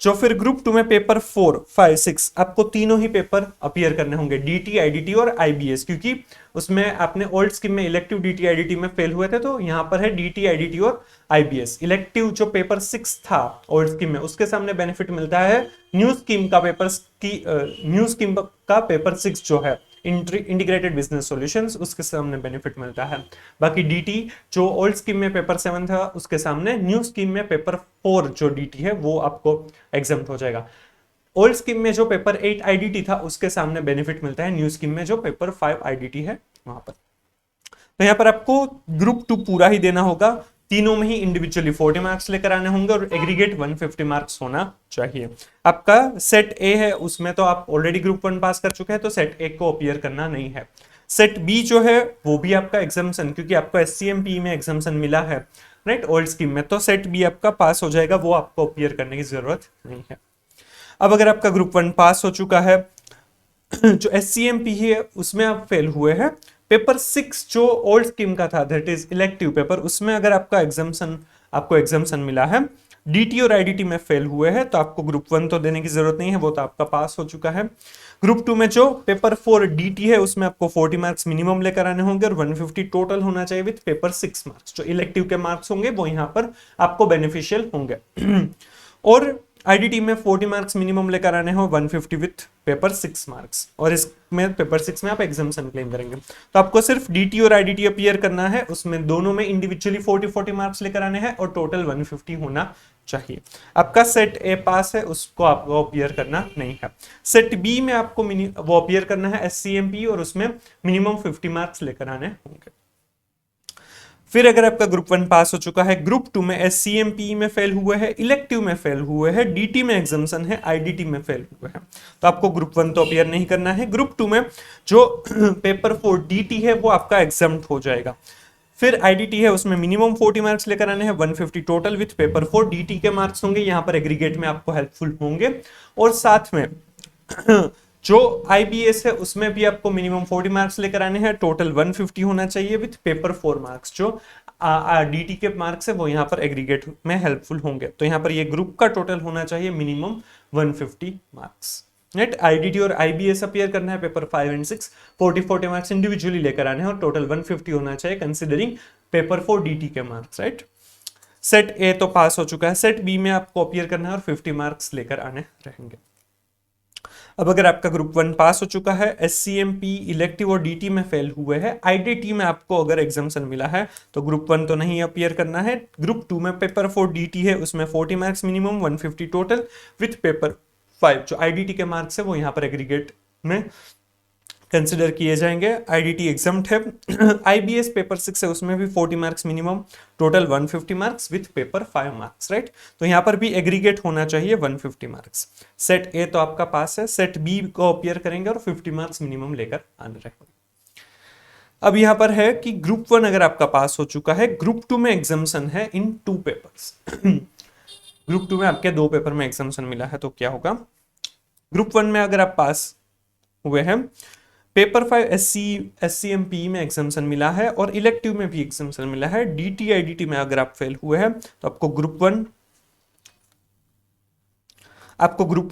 जो फिर ग्रुप 2 में पेपर 4, 5, 6 आपको तीनों ही पेपर अपीयर करने होंगे, डीटी, आईडीटी और आईबीएस, क्योंकि उसमें आपने ओल्ड स्कीम में इलेक्टिव डीटी आईडीटी में फेल हुए थे, तो यहाँ पर है डीटी, आईडीटी और आईबीएस। इलेक्टिव जो पेपर 6 था ओल्ड स्कीम में, उसके सामने बेनिफिट मिलता है न्यू स्कीम का न्यू स्कीम का पेपर 6 जो है इंटीग्रेटेड बिजनेस सॉल्यूशंस, उसके सामने बेनिफिट मिलता है। बाकी डीटी जो ओल्ड स्कीम में पेपर 7 था, उसके सामने न्यू स्कीम में पेपर 4 जो डीटी है वो आपको एग्जम्प्ट हो जाएगा। ओल्ड स्कीम में जो पेपर 8 आईडीटी था, उसके सामने बेनिफिट मिलता है न्यू स्कीम में जो पेपर 5 आईडीटी है वहां पर। तो यहाँ पर आपको ग्रुप 2 पूरा ही देना होगा, तीनों में ही इंडिविजुअली 40 मार्क्स लेकर आने होंगे और एग्रीगेट 150 मार्क्स होना चाहिए। आपका सेट ए है, उसमें तो आप ऑलरेडी ग्रुप 1 पास कर चुके हैं, तो सेट ए को अपीयर करना नहीं है। सेट बी जो है वो भी आपका एग्जाम्शन, क्योंकि आपको एससीएमपी में एग्जाम्शन मिला है राइट ओल्ड स्कीम में, तो सेट बी आपका पास हो जाएगा, वो आपको अपीयर करने की जरूरत नहीं है। अब अगर आपका ग्रुप 1 पास हो चुका है, जो एससीएमपी है उसमें आप फेल हुए हैं, पेपर 6 जो ओल्ड स्कीम का था दैट इज इलेक्टिव पेपर, उसमें अगर आपका एग्जाम्शन मिला है, डीटी और आईडीटी में फेल हुए हैं, तो आपको ग्रुप 1 तो देने की जरूरत नहीं है, वो तो आपका पास हो चुका है। ग्रुप 2 में जो पेपर 4 डीटी है, उसमें आपको 40 मार्क्स मिनिमम लेकर आने होंगे और 150 टोटल होना चाहिए विद पेपर 6 मार्क्स। जो इलेक्टिव के मार्क्स होंगे वो यहाँ पर आपको बेनिफिशियल होंगे और आईडीटी में 40 मार्क्स मिनिमम लेकर आने हो, 150 विथ पेपर 6 मार्क्स, और इसमें पेपर 6 में आप एग्जाम्शन क्लेम करेंगे। तो आपको सिर्फ डीटी और आईडीटी अपीयर करना है, उसमें दोनों में इंडिविजुअली 40-40 मार्क्स लेकर आने हैं और टोटल 150 होना चाहिए। आपका सेट ए पास है, उसको आपको अपीयर करना नहीं है। सेट बी में आपको वो अपीयर करना है एससीएमपी, और उसमें मिनिमम 50 मार्क्स लेकर आने होंगे। फिर अगर आपका ग्रुप 1 पास हो चुका है, ग्रुप 2 में एससीएमपी में फेल हुए हैं, इलेक्टिव में फेल हुए हैं, डीटी में एग्जाम्शन है, आईडीटी में फेल हुए हैं, तो आपको ग्रुप 1 तो अपीयर नहीं करना है। ग्रुप 2 में जो पेपर 4 डीटी है वो आपका एग्जाम्प्ट हो जाएगा। फिर आईडीटी है, उसमें मिनिमम 40 मार्क्स लेकर आने हैं, 150 टोटल विथ पेपर 4 डीटी के मार्क्स होंगे, यहाँ पर एग्रीगेट में आपको हेल्पफुल होंगे। और साथ में जो आईबीएस है उसमें भी आपको मिनिमम 40 मार्क्स लेकर आने हैं, टोटल 150 होना चाहिए विथ पेपर 4 मार्क्स। जो डीटी के मार्क्स है वो यहाँ पर एग्रीगेट में हेल्पफुल होंगे, तो यहाँ पर ये ग्रुप का टोटल होना चाहिए मिनिमम 150 मार्क्स राइट। आईडीटी और आईबीएस अपीयर करना है, पेपर 5 एंड 6 40-40 मार्क्स इंडिविजुअली लेकर आने हैं और टोटल 150 होना चाहिए कंसिडरिंग पेपर 4 डीटी के मार्क्स राइट। सेट ए तो पास हो चुका है, सेट बी में आपको अपीयर करना है और 50 मार्क्स लेकर आने रहेंगे। अब अगर आपका ग्रुप 1 पास हो चुका है, एससीएमपी, इलेक्टिव और डीटी में फेल हुए हैं, आईडीटी में आपको अगर एग्जाम्शन मिला है तो ग्रुप 1 तो नहीं अपीयर करना है। ग्रुप 2 में पेपर 4 डीटी है, उसमें 40 marks minimum, 150 total with paper 5 जो आईडीटी के मार्क्स है वो यहाँ पर एग्रीगेट में कंसिडर किए जाएंगे, आईडीटी एग्जाम्प्ट है। आईबीएस पेपर 6 है, उसमें भी 40 marks minimum, total 150 marks with paper 5 marks right. तो यहाँ पर भी एग्रीगेट होना चाहिए 150 मार्क्स। सेट ए तो आपका पास है, सेट बी को अपीयर करेंगे और 50 मार्क्स मिनिमम लेकर आने रहेंगे। अब यहाँ पर है कि ग्रुप 1 अगर आपका पास हो चुका है, ग्रुप 2 में एग्जाम्शन है इन 2 पेपर्स ग्रुप 2 में आपके 2 पेपर में एग्जाम्शन मिला है, तो क्या होगा, ग्रुप 1 में अगर आप पास हुए हैं, पेपर 5 एससीएमपी में एग्जाम्शन मिला है और इलेक्टिव में भी एग्जाम्शन मिला है, डीटी आईडीटी में अगर आप फेल हुए हैं तो आपको ग्रुप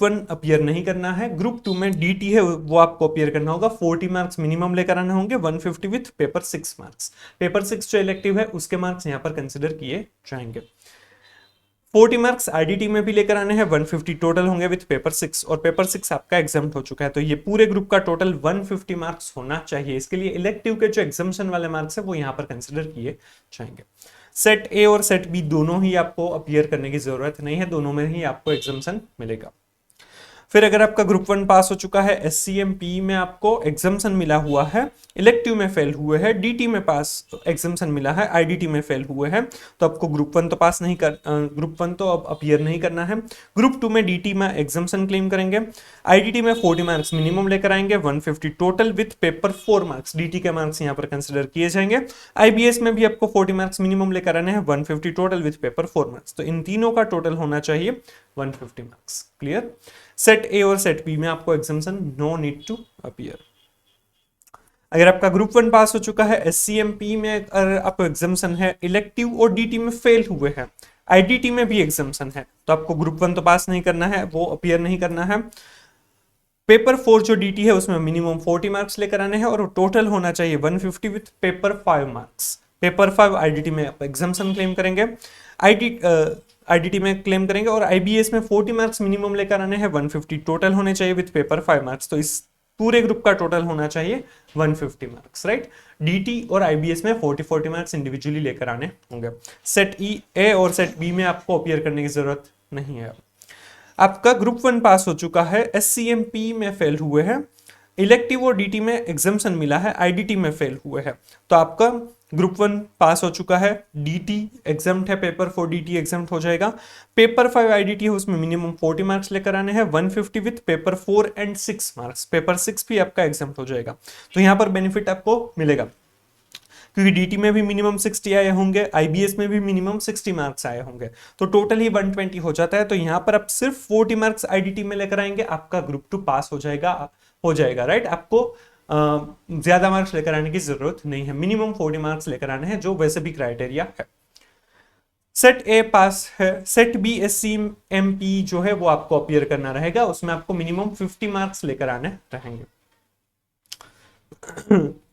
1 अपीयर नहीं करना है। ग्रुप 2 में डीटी है वो आपको अपीयर करना होगा, 40 मार्क्स मिनिमम लेकर आने होंगे, 150 विथ पेपर 6 मार्क्स। पेपर 6 जो इलेक्टिव है उसके मार्क्स यहाँ पर कंसिडर किए जाएंगे। 40 मार्क्स आईडीटी में भी लेकर आने हैं, 150 टोटल होंगे विथ पेपर 6, और पेपर 6 आपका एग्जाम्प्ट हो चुका है, तो ये पूरे ग्रुप का टोटल 150 मार्क्स होना चाहिए। इसके लिए इलेक्टिव के जो एग्जाम्शन वाले मार्क्स है वो यहाँ पर कंसिडर किए जाएंगे। सेट ए और सेट बी दोनों ही आपको अपीयर करने की जरूरत नहीं है, दोनों में ही आपको एग्जाम्शन मिलेगा। फिर अगर आपका ग्रुप 1 पास हो चुका है, एससीएमपी में आपको एग्जाम्शन मिला हुआ है, इलेक्टिव में फेल हुए हैं, डीटी में पास एग्जाम्शन मिला है, आईडीटी में फेल हुए हैं, तो आपको ग्रुप 1 तो पास नहीं कर ग्रुप 1 तो अब अपीयर नहीं करना है। ग्रुप 2 में डीटी में एग्जाम्शन क्लेम करेंगे, आईडीटी में 40 मार्क्स मिनिमम लेकर आएंगे, 150 total with paper 4 marks, DT के मार्क्स यहाँ पर कंसिडर किए जाएंगे। आईबीएस में भी आपको 40 मार्क्स मिनिमम लेकर आने हैं, 150 टोटल विथ पेपर 4 मार्क्स, तो इन तीनों का टोटल होना चाहिए 150 मार्क्स। क्लियर। सेट ए और सेट बी में आपको exemption no need to appear. अगर आपका ग्रुप 1 पास हो चुका है, एससीएमपी में अगर आपको एग्जाम्शन है, इलेक्टिव और डीटी में फेल हुए हैं, आईडीटी में भी एग्जाम्शन है, तो आपको ग्रुप 1 तो पास नहीं करना है, वो अपीयर नहीं करना है। पेपर 4 जो डीटी है उसमें मिनिमम 40 मार्क्स लेकर आने हैं और टोटल होना चाहिए 150 with paper 5 marks. Paper 5 IDT में आप एग्जाम्शन क्लेम करेंगे, आईडीटी में क्लेम करेंगे, और आईबीएस में 40 मार्क्स मिनिमम लेकर आने हैं, 150 टोटल होने चाहिए विथ पेपर 5 मार्क्स। तो इस पूरे ग्रुप का टोटल होना चाहिए 150 मार्क्स, राइट। डीटी और आईबीएस में 40 मार्क्स इंडिविजुअली लेकर आने होंगे। सेट ई ए और सेट बी में आपको अपीयर करने की जरूरत नहीं है। आपका ग्रुप 1 पास हो चुका है, एससीएमपी में फेल हुए हैं, इलेक्टिव और डीटी में एग्जाम्शन मिला है, आईडीटी में फेल हुए हैं, तो आपका ग्रुप 1 पास हो चुका है। डीटी एग्जाम्ट है, पेपर 4 डीटी एग्जाम्ट हो जाएगा। पेपर 5 आईडीटी है, उसमें मिनिमम 40 मार्क्स लेकर आने हैं, 150 with paper 4 and 6 marks. Paper 6 भी आपका एग्जाम्ट हो जाएगा, तो यहाँ पर बेनिफिट आपको मिलेगा क्योंकि डीटी में भी मिनिमम 60 आए होंगे, आईबीएस में भी मिनिमम 60 मार्क्स आए होंगे, तो टोटल ही 120 हो जाता है। तो यहाँ पर आप सिर्फ 40 मार्क्स आईडीटी में लेकर आएंगे, आपका ग्रुप 2 पास हो जाएगा, राइट। आपको ज्यादा मार्क्स लेकर आने की जरूरत नहीं है, मिनिमम 40 मार्क्स लेकर आने हैं, जो वैसे भी क्राइटेरिया है। सेट ए पास है। सेट बी एससीएमपी जो है वो आपको अपीयर करना रहेगा, उसमें आपको मिनिमम 50 मार्क्स लेकर आने रहेंगे।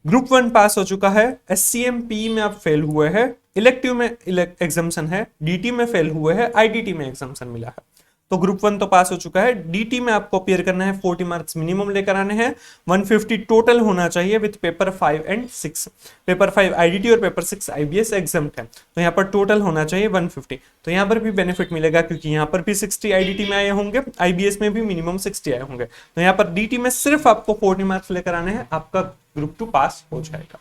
ग्रुप 1 पास हो चुका है, एससीएमपी में आप फेल हुए हैं, इलेक्टिव में एग्जाम्शन है, डीटी में फेल हुए हैं, आईडीटी में एग्जाम्शन मिला है, तो ग्रुप 1 तो पास हो चुका है। डीटी में आपको अपीयर करना है, 40 मार्क्स मिनिमम लेकर आने हैं, 150 टोटल होना चाहिए with paper 5 and 6। Paper 5 IDT और पेपर 6 आईबीएस एग्जाम्ट है, तो यहाँ पर टोटल होना चाहिए 150। तो यहाँ पर भी बेनिफिट मिलेगा क्योंकि यहाँ पर भी 60 आईडीटी में आए होंगे, आईबीएस में भी मिनिमम 60 आए होंगे, तो यहाँ पर डीटी में सिर्फ आपको 40 मार्क्स लेकर आने हैं, आपका ग्रुप 2 पास हो जाएगा।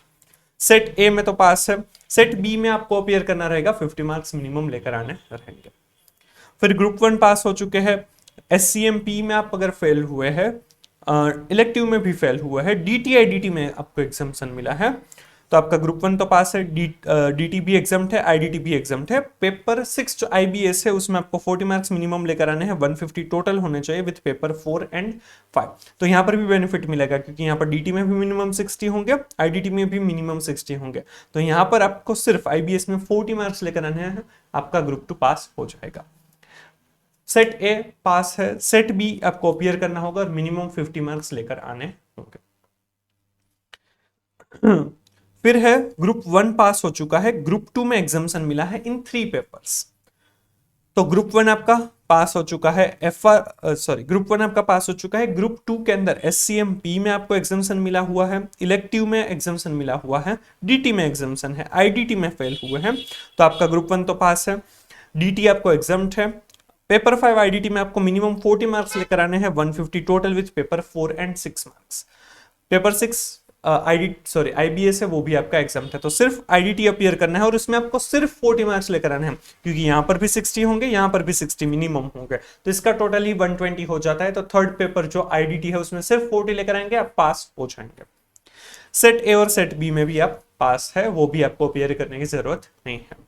सेट ए में तो पास है, सेट बी में आपको अपीयर करना रहेगा, 50 मार्क्स मिनिमम लेकर आने रहेंगे। फिर ग्रुप 1 पास हो चुके हैं, एससीएमपी में आप अगर फेल हुए हैं, इलेक्टिव में भी फेल हुआ है, डीटी आईडीटी में आपको एग्जाम्शन मिला है, तो आपका ग्रुप 1 तो पास है। डीटी भी एग्जाम्ट है, आईडीटी भी एग्जाम्ट है। पेपर 6 जो आईबीएस है उसमें आपको 40 मार्क्स मिनिमम लेकर आने हैं, 150 टोटल होने चाहिए विथ पेपर 4 एंड 5। तो यहाँ पर भी बेनिफिट मिलेगा क्योंकि यहाँ पर डीटी में भी मिनिमम 60 होंगे, आईडीटी में भी मिनिमम 60 होंगे, तो यहाँ पर आपको सिर्फ आईबीएस में 40 मार्क्स लेकर आने हैं, आपका ग्रुप 2 पास हो जाएगा। सेट ए पास है, सेट बी आपको अपीयर करना होगा और मिनिमम 50 मार्क्स लेकर आने होंगे। फिर है ग्रुप 1 पास हो चुका है, ग्रुप 2 में एग्जाम्शन मिला है इन 3 पेपर्स। तो ग्रुप 1 आपका पास हो चुका है, ग्रुप 1 आपका पास हो चुका है। ग्रुप 2 के अंदर एससीएमपी में आपको एग्जाम्शन मिला हुआ है, इलेक्टिव में एग्जाम्शन मिला हुआ है, डीटी में एग्जाम्शन है, आईडीटी में फेल हुए हैं, तो आपका ग्रुप 1 तो पास है। डीटी आपको एग्जाम्ट है। पेपर 5 आईडीटी में आपको मिनिमम 40 मार्क्स लेकर आने हैं, 150 total with paper 4 and 6 marks. Paper 6 IBS है, वो भी आपका एग्जाम है, तो सिर्फ आईडीटी अपीयर करना है और इसमें आपको सिर्फ 40 मार्क्स लेकर आने हैं क्योंकि यहाँ पर भी 60 होंगे, यहाँ पर भी 60 मिनिमम होंगे, तो इसका टोटल ही 120 हो जाता है। तो थर्ड पेपर जो आईडीटी है उसमें सिर्फ 40 लेकर आएंगे, आप पास हो जाएंगे। सेट ए और सेट बी में भी आप पास है, वो भी आपको अपीयर करने की जरूरत नहीं है।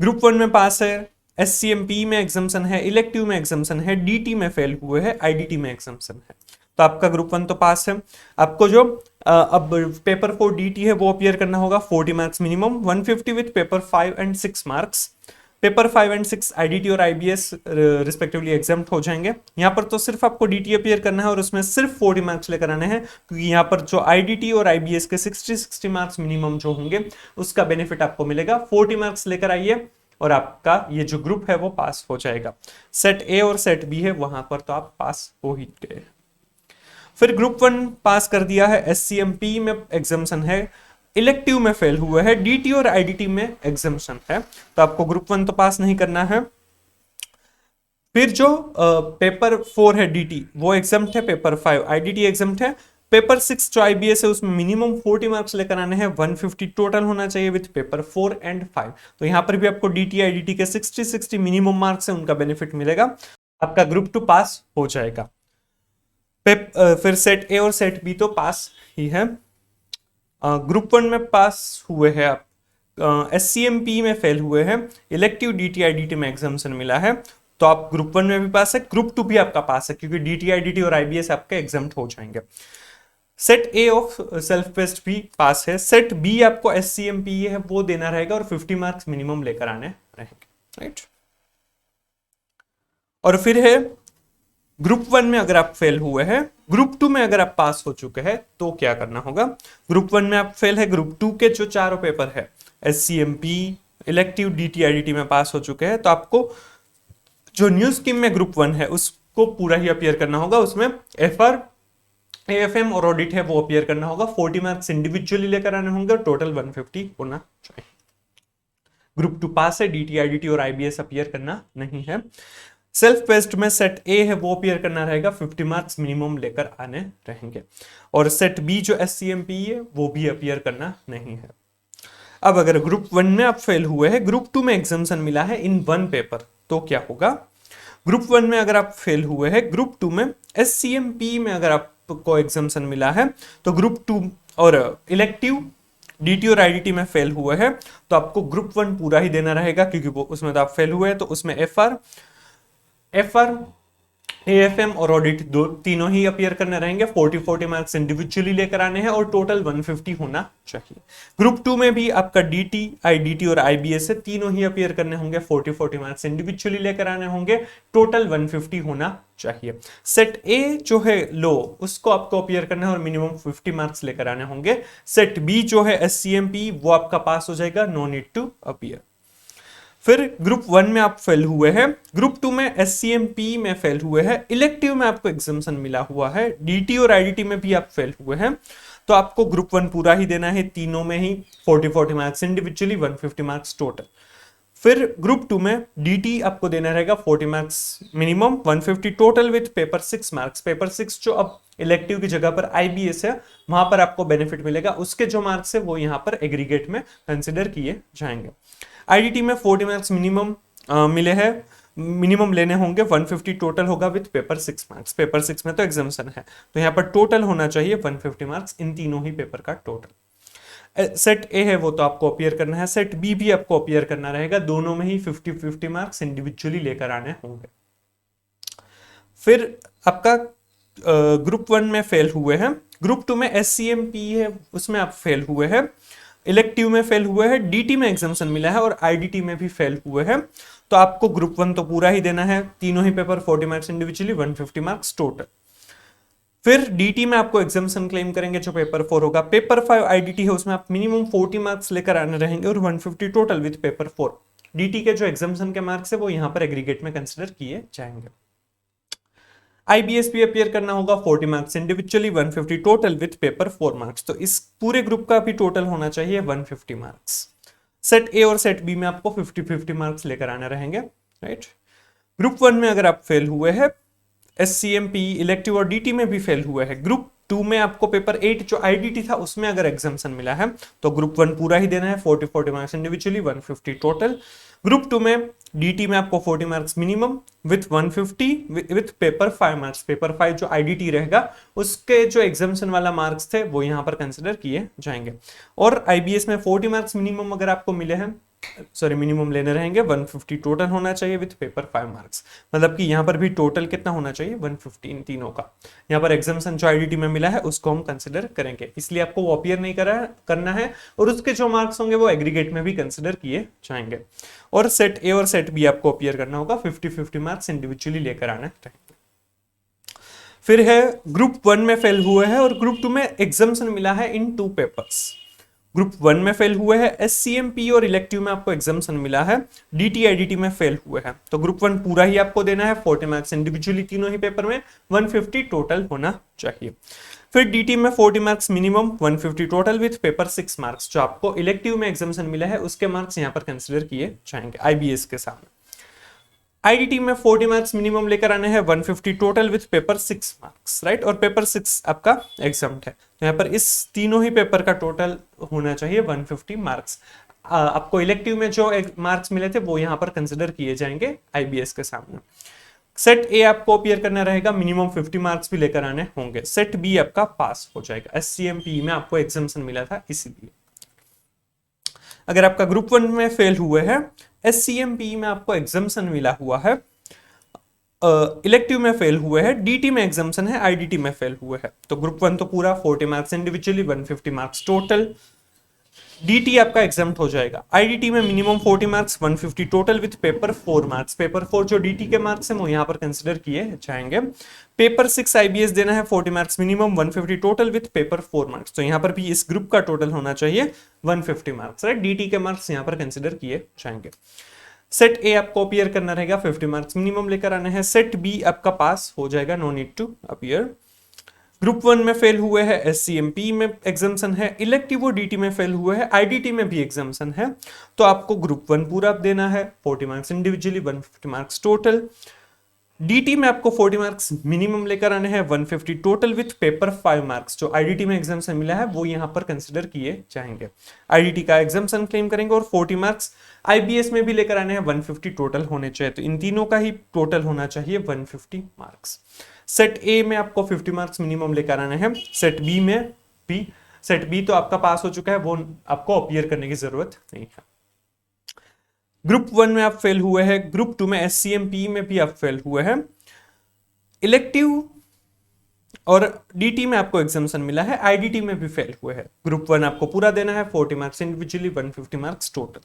ग्रुप 1 में पास है, एससीएमपी में एग्जाम्शन है, इलेक्टिव में एग्जाम्शन है, डीटी में फेल हुए हैं, आईडीटी में एग्जाम्शन है, तो आपका ग्रुप 1 तो पास है। आपको जो अब पेपर 4 डीटी है वो अपीयर करना होगा, 40 marks minimum, 150 with paper 5 and 6 marks. Paper 5 and 6 IDT और आईबीएस रिस्पेक्टिवली एग्जाम्ट हो जाएंगे। यहाँ पर तो सिर्फ आपको डीटी अपीयर करना है और उसमें सिर्फ 40 मार्क्स लेकर आने हैं क्योंकि यहाँ पर जो आईडीटी और आईबीएस के 60 मार्क्स मिनिमम जो होंगे उसका बेनिफिट आपको मिलेगा। 40 मार्क्स लेकर आइए और आपका ये जो ग्रुप है वो पास हो जाएगा। सेट ए और सेट बी है वहां पर तो आप पास हो ही गए। फिर ग्रुप 1 पास कर दिया है, एससीएमपी में एग्जाम्शन है, इलेक्टिव में फेल हुए हैं, डीटी और आईडीटी में एग्जाम्शन है, तो आपको ग्रुप 1 तो पास नहीं करना है। फिर जो पेपर 4 है डीटी वो एग्जाम्ट है, पेपर 5 आईडीटी एग्जाम्ट है, पेपर 6 जो आईबीएस है उसमें मिनिमम 40 मार्क्स लेकर आने हैं, 150 टोटल होना चाहिए विथ पेपर 4 एंड 5। तो यहाँ पर भी आपको डीटी आईडीटी के 60 मिनिमम मार्क्स है उनका बेनिफिट मिलेगा, आपका ग्रुप 2 पास हो जाएगा। फिर सेट ए और सेट बी तो पास ही है। ग्रुप 1 में पास हुए हैं आप, एससीएमपी में फेल हुए हैं, इलेक्टिव डीटी आईडीटी में एग्जाम्शन मिला है, तो आप ग्रुप 1 में भी पास है, ग्रुप 2 भी आपका पास है क्योंकि डीटी आईडीटी और आईबीएस आपके एग्जाम्ट हो जाएंगे। Set A of self paste भी पास है। सेट बी आपको एससीएमपी है वो देना रहेगा और 50 मार्क्स मिनिमम लेकर आने रहेंगे। राइट। और फिर है ग्रुप 1 में अगर आप फेल हुए हैं, ग्रुप 2 में अगर आप पास हो चुके हैं तो क्या करना होगा। ग्रुप 1 में आप फेल है, ग्रुप 2 के जो चारों पेपर है SCMP इलेक्टिव DT IDT में पास हो चुके हैं, तो आपको जो न्यू स्कीम में ग्रुप 1 है उसको पूरा ही अपीयर करना होगा। उसमें FR AFM और ऑडिट है वो अपीयर करना होगा। 40 मार्क्स इंडिविजुअली लेकर आने होंगे और टोटल 150 होना चाहिए। ग्रुप 2 पास है, DT IDT और IBS अपीयर करना नहीं है। सेल्फ पेस्ट में सेट ए है वो अपीयर करना रहेगा, 50 मार्क्स मिनिमम लेकर आने रहेंगे। और सेट बी जो SCMP है वो भी अपीयर करना नहीं है। अब अगर ग्रुप 1 में आप फेल हुए हैं, ग्रुप 2 में एग्जाम्शन मिला है इन 1 पेपर, तो क्या होगा। ग्रुप 1 में अगर आप फेल हुए हैं, ग्रुप 2 में SCMP में अगर आपको एग्जाम्शन मिला है, तो ग्रुप 2 और इलेक्टिव DT और IDT में फेल हुए हैं तो आपको ग्रुप 1 पूरा ही देना रहेगा, क्योंकि वो उसमें तो आप फेल हुए हैं। तो उसमें FR AFM और ऑडिट तीनों ही अपीयर करने रहेंगे। 40 मार्क्स इंडिविजुअली लेकर आने हैं और टोटल 150 होना चाहिए। ग्रुप 2 में भी आपका DT IDT और IBS है, तीनों ही अपीयर करने होंगे। 40 मार्क्स इंडिविजुअली लेकर आने होंगे, टोटल 150 होना चाहिए। सेट ए जो है लो उसको आपको अपीयर करना है और मिनिमम 50 मार्क्स लेकर आने होंगे। सेट बी जो है SCMP वो आपका पास हो जाएगा, नो नीड टू अपीयर। फिर ग्रुप 1 में आप फेल हुए हैं, ग्रुप 2 में SCMP में फेल हुए हैं, इलेक्टिव में आपको एग्जाम्शन मिला हुआ है, DT और IDT में भी आप फेल हुए हैं, तो आपको ग्रुप 1 पूरा ही देना है, तीनों में ही 40 मार्क्स इंडिविजुअली, 150 मार्क्स टोटल। फिर ग्रुप 2 में DT आपको देना रहेगा 40 marks minimum, 150 total with paper 6 marks. Paper 6 जो अब इलेक्टिव की जगह पर IBS है, वहां पर आपको बेनिफिट मिलेगा, उसके जो मार्क्स है वो यहाँ पर एग्रीगेट में कंसिडर किए जाएंगे। IDT में 40 मार्क्स मिनिमम मिले हैं, मिनिमम लेने होंगे, 150 टोटल होगा विथ पेपर 6 मार्क्स। पेपर 6 में तो एग्जाम्शन है, तो यहाँ पर टोटल होना चाहिए 150 मार्क्स इन तीनों ही पेपर का टोटल। सेट ए है वो तो आपको अपीयर करना है, सेट बी भी आपको अपीयर करना रहेगा, दोनों में ही 50-50 मार्क्स इंडिविजुअली लेकर आने होंगे। फिर आपका ग्रुप 1 में फेल हुए हैं, ग्रुप 2 में SCMP है उसमें आप फेल हुए हैं, इलेक्टिव में फेल हुए हैं, DT में एग्जाम्शन मिला है और IDT में भी फेल हुए हैं, तो आपको ग्रुप 1 तो पूरा ही देना है, तीनों ही paper 40 marks individually, 150 marks total. फिर DT में आपको एग्जाम्शन क्लेम करेंगे जो पेपर 4 होगा। पेपर 5 IDT है उसमें आप मिनिमम 40 मार्क्स लेकर आने रहेंगे और 150 टोटल विद पेपर 4। DT के जो एग्जाम्शन के मार्क्स है वो यहाँ पर एग्रीगेट में कंसिडर किए जाएंगे। IBS भी अपीयर करना होगा, 40 marks individually, 150 total with paper 4 marks. तो इस पूरे ग्रुप का भी टोटल होना चाहिए 150 मार्क्स। सेट ए और सेट बी में आपको 50-50 मार्क्स लेकर आने रहेंगे, राइट। ग्रुप 1 में अगर आप फेल हुए हैं, SCMP इलेक्टिव और DT में भी फेल हुए हैं, ग्रुप 2 में आपको पेपर 8 जो IDT था उसमें अगर एग्जाम्शन मिला है तो ग्रुप 1 पूरा ही देना है, 40 मार्क्स इंडिविजुअली, 150 टोटल। ग्रुप 2 में DT में आपको 40 marks minimum with 150 with paper 5 marks. Paper 5 जो IDT रहेगा उसके जो एग्जाम्शन वाला मार्क्स थे वो यहाँ पर कंसिडर किए जाएंगे। और IBS में 40 मार्क्स मिनिमम अगर आपको मिले हैं, सॉरी मिनिमम लेने रहेंगे, 150 टोटल होना चाहिए विथ पेपर 5 मार्क्स। मतलब कि यहाँ पर भी टोटल कितना होना चाहिए, 150 इन तीनों का। यहाँ पर एग्जाम्शन जो IDT में मिला है उसको हम कंसिडर करेंगे, इसलिए आपको वो अपीयर नहीं करना है और उसके जो मार्क्स होंगे वो एग्रीगेट में भी कंसिडर किए जाएंगे। और सेट ए और सेट बी आपको अपीयर करना होगा, 50-50 मार्क्स इंडिविजुअली लेकर आना रहेंगे। फिर है ग्रुप 1 में फेल हुए हैं और ग्रुप 2 में एग्जाम्शन मिला है इन 2 पेपर्स। ग्रुप 1 में फेल हुए हैं, SCMP और इलेक्टिव में आपको एग्जाम्शन मिला है, DT IDT में फेल हुए हैं, तो ग्रुप 1 पूरा ही आपको देना है, 40 मार्क्स इंडिविजुअली तीनों ही पेपर में, 150 टोटल होना चाहिए। फिर DT में 40 marks minimum, 150 total with paper 6 marks. जो आपको इलेक्टिव में एग्जाम्शन मिला है उसके मार्क्स यहाँ पर कंसिडर किए जाएंगे IBS के सामने। IDT में 40 मार्क्स मिनिमम लेकर आने हैं, 150 total with paper 6 marks, right. और पेपर 6 आपका एग्जाम्ड है, तो यहाँ पर इस तीनों ही पेपर का टोटल होना चाहिए 150 मार्क्स। आपको इलेक्टिव में जो मार्क्स मिले थे वो यहाँ पर कंसिडर किए जाएंगे IBS के सामने। सेट ए आपको अपीयर करना रहेगा, मिनिमम 50 मार्क्स भी लेकर आने होंगे। सेट बी आपका पास हो जाएगा, SCMP में आपको एग्जाम्शन मिला था इसीलिए। अगर आपका ग्रुप 1 में फेल हुए हैं, SCMP में आपको एग्जाम्शन मिला हुआ है, इलेक्टिव में फेल हुए हैं, DT में एग्जाम्शन है, IDT में फेल हुए हैं, तो ग्रुप 1 तो पूरा 40 marks individually, 150 marks total. DT आपका एग्जाम्प्ट हो जाएगा। आईडीटी में minimum 40 marks 150 total with paper 4 marks. Paper 4 जो डीटी के मार्क्स हैं वो यहाँ पर कंसिडर किए जाएंगे। पेपर 6 आईबीएस देना है 40 marks minimum 150 total with paper 4 marks. तो यहाँ पर भी इस ग्रुप का टोटल होना चाहिए 150 मार्क्स, राइट। डीटी के मार्क्स यहाँ पर कंसिडर किए जाएंगे। सेट ए आपको अपीयर करना रहेगा, 50 मार्क्स मिनिमम लेकर आने हैं। सेट बी आपका पास हो जाएगा, no need to appear. Group 1 में फेल हुए हैं, एससीएमपी में एग्जाम्शन है, इलेक्टिव और डीटी में फेल हुए हैं, आईडीटी में भी एग्जाम्शन है। तो आपको ग्रुप 1 पूरा देना है, 40 marks individually 150 marks total. DT में आपको 40 मार्क्स मिनिमम लेकर आने हैं, 150 टोटल विथ पेपर 5 मार्क्स। जो आईडीटी में एग्जाम्शन मिला है वो यहां पर कंसिडर किए जाएंगे। आईडीटी का एग्जाम्शन क्लेम करेंगे और 40 मार्क्स आईबीएस में भी लेकर आने हैं, 150 टोटल होने चाहिए। तो इन तीनों का ही टोटल होना चाहिए 150 मार्क्स। सेट ए में आपको 50 मार्क्स मिनिमम लेकर आने हैं। सेट बी में भी, सेट बी तो आपका पास हो चुका है, वो आपको अपीयर करने की जरूरत नहीं है। ग्रुप 1 में आप फेल हुए हैं, ग्रुप 2 में एससीएमपी में भी आप फेल हुए हैं, इलेक्टिव और डीटी में आपको एग्जाम्शन मिला है, आईडीटी में भी फेल हुए हैं। ग्रुप 1 आपको पूरा देना है, 40 marks individually 150 marks total.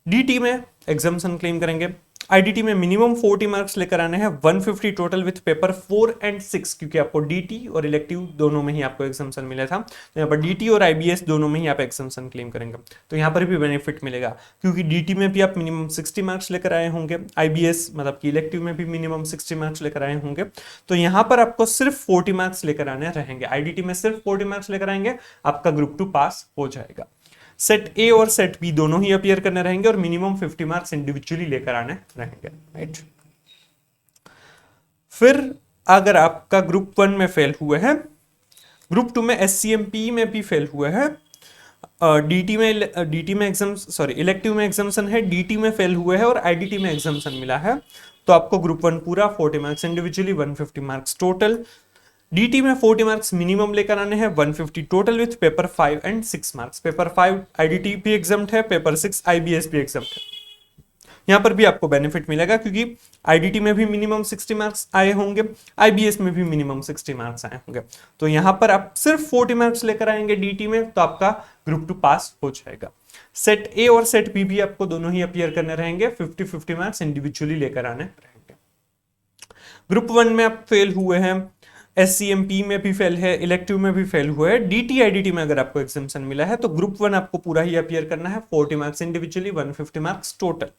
DT में एग्जाम्शन क्लेम करेंगे, आईडीटी में मिनिमम 40 मार्क्स लेकर आने हैं, 150 टोटल विथ पेपर 4 एंड 6, क्योंकि आपको डीटी और इलेक्टिव दोनों में ही आपको एग्जाम्शन मिला था। तो यहाँ पर डीटी और आईबीएस दोनों में ही आप एग्जाम्शन क्लेम करेंगे, तो यहाँ पर भी बेनिफिट मिलेगा, क्योंकि डीटी में भी आप मिनिमम 60 मार्क्स लेकर आए होंगे, आईबीएस मतलब कि इलेक्टिव में भी मिनिमम 60 मार्क्स लेकर आए होंगे। तो यहाँ पर आपको सिर्फ 40 मार्क्स लेकर आने रहेंगे। आईडीटी में सिर्फ 40 मार्क्स लेकर आएंगे, आपका ग्रुप 2 पास हो जाएगा। सेट ए और सेट बी दोनों ही अपीयर करने रहेंगे और मिनिमम 50 मार्क्स इंडिविजुअली लेकर आने रहेंगे, राइट। फिर अगर आपका ग्रुप 1 में फेल हुए हैं, ग्रुप 2 में एससीएमपी में भी फेल हुए हैं, डीटी में इलेक्टिव में एग्जाम्शन है, डीटी में फेल हुए हैं और आईडीटी में एग्जाम्शन मिला है, तो आपको ग्रुप 1 पूरा 40 marks individually 150 marks total. DT में 40 मार्क्स मिनिमम लेकर आने हैं, 150 total with paper 5 and 6 marks. Paper 5 IDT भी एग्जाम्प्ट है, पेपर 6 आईबीएस भी एग्जाम्प्ट है। यहां पर भी आपको बेनिफिट मिलेगा, क्योंकि आईडीटी में भी मिनिमम 60 मार्क्स आए होंगे, आईबीएस में भी मिनिमम 60 मार्क्स आए होंगे। तो यहां पर आप सिर्फ 40 मार्क्स लेकर आएंगे डीटी में, तो आपका ग्रुप 2 पास हो जाएगा। सेट ए और सेट बी भी आपको दोनों ही अपीयर करने रहेंगे, 50-50 मार्क्स इंडिविजुअली लेकर आने रहेंगे। ग्रुप 1 में आप फेल हुए हैं, एससीएमपी में भी फेल है, इलेक्टिव में भी फेल हुआ है, डीटी आईडीटी में अगर आपको एग्जाम्शन मिला है, तो ग्रुप 1 आपको पूरा ही अपीयर करना है, 40 marks individually 150 marks total.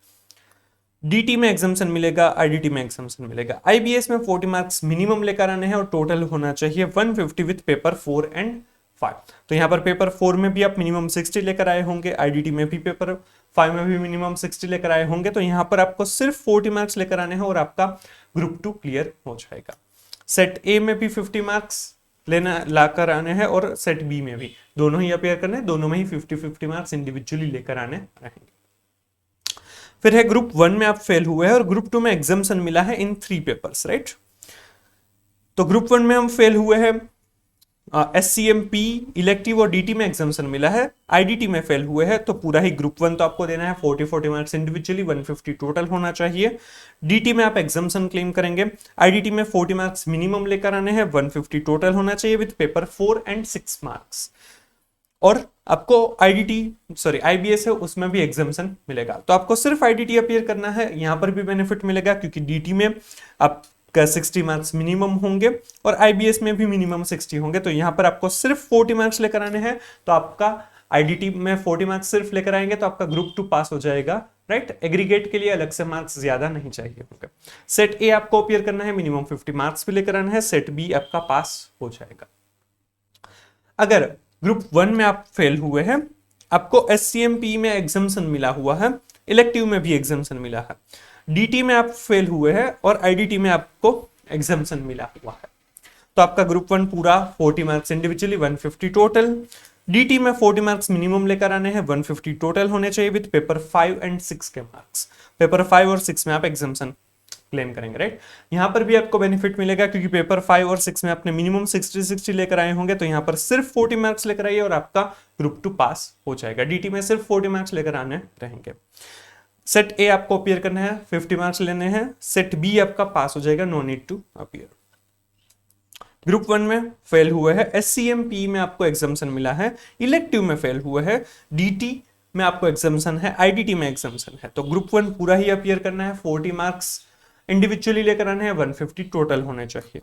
DT में एग्जाम्शन मिलेगा, आईडीटी में एग्जाम्शन मिलेगा। आईबीएस में 40 मार्क्स मिनिमम लेकर आने हैं और टोटल होना चाहिए 150 विथ पेपर 4 एंड 5। तो यहाँ पर पेपर 4 में भी आप मिनिमम 60 लेकर आए होंगे, आईडीटी में भी पेपर 5 में भी मिनिमम 60 लेकर आए होंगे। तो यहाँ पर आपको सिर्फ 40 मार्क्स लेकर आने हैं और आपका ग्रुप 2 क्लियर हो जाएगा। सेट ए में भी 50 मार्क्स लेना लाकर आने हैं और सेट बी में भी दोनों ही अपीयर करने, दोनों में ही 50-50 मार्क्स इंडिविजुअली लेकर आने रहेंगे। फिर है ग्रुप 1 में आप फेल हुए हैं और ग्रुप 2 में एग्जाम्शन मिला है इन 3 पेपर्स, राइट। तो ग्रुप 1 में हम फेल हुए हैं, एससीएमपी इलेक्टिव और डीटी में एग्जाम्शन मिला है, आईडीटी में फेल हुए हैं, तो पूरा ही ग्रुप 1 तो आपको देना है 40-40 मार्क्स इंडिविजुअली 150 टोटल होना चाहिए। डीटी में आप एग्जाम्शन क्लेम करेंगे, आईडीटी में 40 मार्क्स मिनिमम लेकर आने हैं, 150 टोटल होना चाहिए विद पेपर 4 एंड 6 मार्क्स। और आपको आईबीएस है उसमें भी एग्जाम्शन मिलेगा, तो आपको सिर्फ आईडीटी अपीयर करना है। यहां पर भी बेनिफिट मिलेगा, क्योंकि डीटी में आप 60 मार्क्स मिनिमम होंगे और आईबीएस में भी मिनिमम 60 होंगे। तो यहां पर आपको सिर्फ 40 मार्क्स लेकर आने हैं, तो आपका आईडीटी में 40 मार्क्स सिर्फ लेकर आएंगे तो आपका ग्रुप 2 पास हो जाएगा, राइट। एग्रीगेट के लिए अलग से मार्क्स ज्यादा नहीं चाहिए होंगे। सेट ए आपको अपीयर करना है, मिनिमम 50 मार्क्स भी लेकर आना है, सेट बी आपका पास हो जाएगा। अगर ग्रुप 1 में आप फेल हुए हैं, आपको एससीएमपी में एग्जाम्शन मिला हुआ है, इलेक्टिव में भी एग्जाम्शन मिला है, डीटी में आप फेल हुए हैं और आईडीटी में आपको एग्जाम्शन मिला हुआ है, तो आपका ग्रुप 1 पूरा 40 मार्क्स इंडिविजुअली 150 टोटल। डीटी में 40 मार्क्स मिनिमम लेकर आने हैं, 150 टोटल होने चाहिए विद पेपर 5 एंड 6 के मार्क्स। पेपर 5 और 6 में आप एग्जाम्शन क्लेम करेंगे, राइट। यहां पर भी आपको बेनिफिट मिलेगा, क्योंकि पेपर 5 और 6 में आपने मिनिमम 60 लेकर आए होंगे, तो यहां पर सिर्फ 40 मार्क्स लेकर आइए और आपका ग्रुप 2 पास हो जाएगा। डीटी में सिर्फ 40 मार्क्स लेकर आने रहेंगे। सेट ए आपको अपीयर करना है, 50 मार्क्स लेने हैं, सेट बी आपका पास हो जाएगा, no need to appear. Group 1 में फेल हुए हैं, SCMP में आपको एग्जाम्शन मिला है, इलेक्टिव में फेल हुए हैं, DT में आपको एग्जाम्शन है, IDT में एग्जाम्शन है। तो ग्रुप 1 पूरा ही अपीयर करना है, 40 मार्क्स इंडिविजुअली लेकर आने हैं, 150 टोटल होने चाहिए।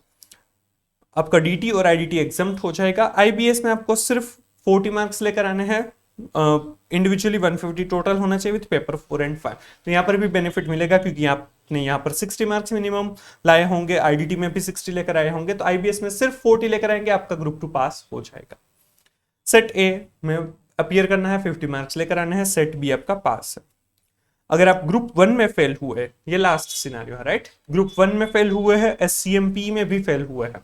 आपका DT और IDT एग्जाम्प्ट हो जाएगा। IBS में आपको सिर्फ 40 मार्क्स लेकर आने हैं, इंडिविजुअली 150 टोटल होना चाहिए विद पेपर 4 एंड 5। तो यहाँ पर भी बेनिफिट मिलेगा क्योंकि आपने यहाँ पर 60 मार्क्स मिनिमम लाए होंगे, IDT में भी 60 लेकर आए होंगे, तो IBS में सिर्फ 40 लेकर आएंगे, आपका ग्रुप 2 पास हो जाएगा। सेट A में अपीयर करना है, 50 मार्क्स लेकर आने हैं, सेट B आपका पास है। अगर आप ग्रुप 1 में फेल हुए, ये लास्ट सिनेरियो है राइट, ग्रुप 1 में फेल हुए हैं, SCMP में भी फेल हुए हैं,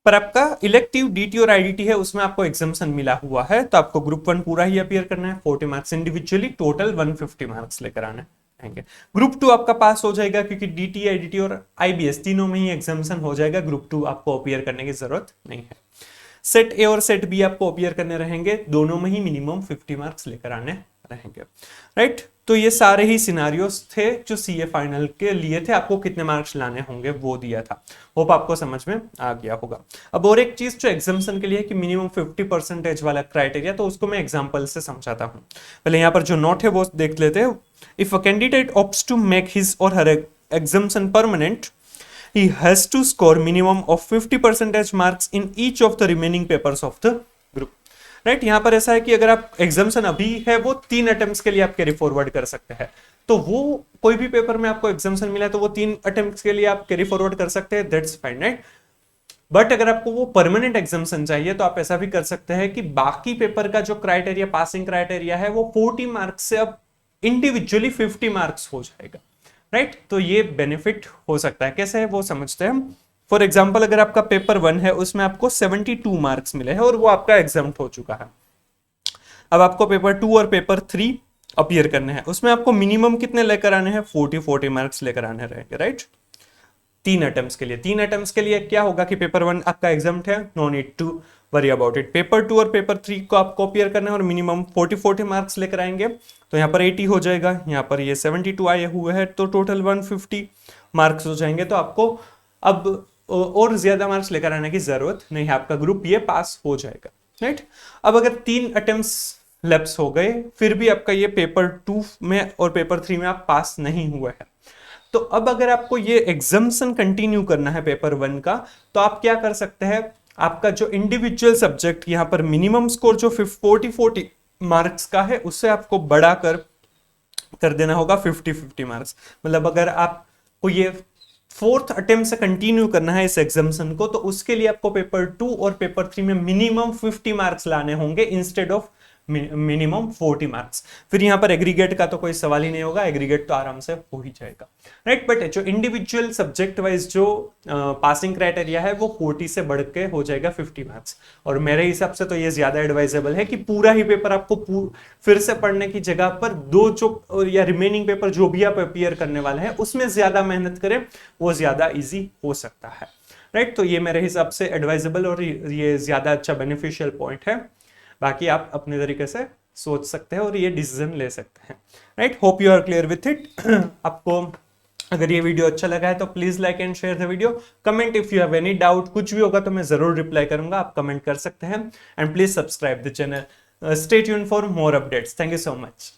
पर आपका इलेक्टिव DT और IDT है, उसमें आपको एग्जाम्शन मिला हुआ है, तो आपको ग्रुप 1 पूरा ही अपीयर करना है, 40 मार्क्स इंडिविजुअली, टोटल 150 मार्क्स लेकर आने हैं। ग्रुप 2 आपका पास हो जाएगा क्योंकि DT, IDT और IBS तीनों में ही एग्जाम्शन हो जाएगा, ग्रुप 2 आपको अपीयर करने की जरूरत नहीं है। सेट A और सेट B आपको अपीयर करने रहेंगे, दोनों में ही मिनिमम 50 मार्क्स लेकर आने रहेंगे राइट। तो ये सारे ही सिनारियोज थे जो CA फाइनल के लिए थे, आपको कितने मार्क्स लाने होंगे वो दिया था। होप आपको समझ में आ गया होगा। अब और एक चीज जो एग्जाम्शन के लिए है कि मिनिमम 50% वाला क्राइटेरिया, तो उसको मैं एग्जांपल से समझाता हूं। पहले यहाँ पर जो नोट है वो देख लेते हैं। If a candidate opts to make his or her exemption permanent, he has to score minimum of 50% marks in each of the remaining papers of the group. Right, यहाँ पर ऐसा है कि अगर आप एग्जाम्शन अभी है वो 3 अटेम्प्ट्स के लिए आप कैरी फॉरवर्ड कर सकते हैं, तो वो कोई भी पेपर में आपको एग्जाम्शन मिला है तो वो 3 अटेम्प्ट्स के लिए आप कैरी फॉरवर्ड कर सकते हैं, दैट्स फाइन राइट। बट अगर आपको वो परमानेंट एग्जाम्शन चाहिए तो आप ऐसा भी कर सकते हैं कि बाकी पेपर का जो क्राइटेरिया, पासिंग क्राइटेरिया है, वो 40 मार्क्स से अब इंडिविजुअली 50 मार्क्स हो जाएगा राइट। तो ये बेनिफिट हो सकता है, कैसे है वो समझते हैं हम। फॉर एग्जाम्पल अगर आपका पेपर 1 है उसमें आपको 72 मार्क्स मिले हैं और वो आपका एग्जाम्प्ट हो चुका है। अब आपको पेपर 2 और पेपर 3 अपीयर करने हैं, उसमें आपको मिनिमम कितने लेकर आने हैं, 40 मार्क्स लेकर आने रहेंगे राइट। 3 अटेम्प्ट्स के लिए, 3 अटेम्प्ट्स के लिए क्या होगा कि पेपर 1 आपका एग्जाम्प्ट है, no need to worry about it. Paper 2 और पेपर 3 को आपको अपीयर करना है और मिनिमम 40 मार्क्स लेकर आएंगे, तो यहाँ पर 80 हो जाएगा, यहाँ पर ये 72 आए हुए हैं, तो टोटल 150 मार्क्स हो जाएंगे। तो आपको अब और ज्यादा मार्क्स लेकर आने की जरूरत नहीं है, आपका ग्रुप ये पास हो जाएगा राइट। अब अगर 3 अटेम्प्ट्स लैप्स हो गए फिर भी आपका ये पेपर 2 में और पेपर 3 में आप पास नहीं हुए हैं, तो अब अगर आपको ये एग्जाम्शन कंटिन्यू करना है पेपर 1 का, तो आप क्या कर सकते हैं, आपका जो इंडिविजुअल सब्जेक्ट यहाँ पर मिनिमम स्कोर जो 40 मार्क्स का है उससे आपको बढ़ा कर देना होगा 50 मार्क्स। मतलब अगर आपको ये 4th अटेम्प्ट से कंटिन्यू करना है इस एग्जाम्शन को, तो उसके लिए आपको पेपर 2 और पेपर 3 में मिनिमम 50 मार्क्स लाने होंगे इंस्टेड ऑफ मिनिमम 40 मार्क्स। फिर यहाँ पर एग्रीगेट का तो कोई सवाल ही नहीं होगा, एग्रीगेट तो आराम से हो ही जाएगा राइट। बट जो इंडिविजुअल सब्जेक्ट वाइज जो पासिंग क्राइटेरिया है वो 40 से बढ़ के हो जाएगा 50 मार्क्स। और मेरे हिसाब से तो ये ज्यादा एडवाइजेबल है कि पूरा ही पेपर आपको फिर से पढ़ने की जगह पर 2 जो या रिमेनिंग पेपर जो भी आप अपीयर करने वाले हैं उसमें ज्यादा मेहनत करें, वो ज्यादा ईजी हो सकता है राइट। तो ये मेरे हिसाब से एडवाइजेबल और ये ज्यादा अच्छा बेनिफिशियल पॉइंट है। बाकी आप अपने तरीके से सोच सकते हैं और ये डिसीजन ले सकते हैं right. Hope you are clear with it. आपको अगर ये वीडियो अच्छा लगा है तो please like and share the video, comment if you have any doubt, कुछ भी होगा तो मैं जरूर रिप्लाई करूंगा, आप कमेंट कर सकते हैं and please subscribe the channel. Stay tuned for more updates. Thank you so much.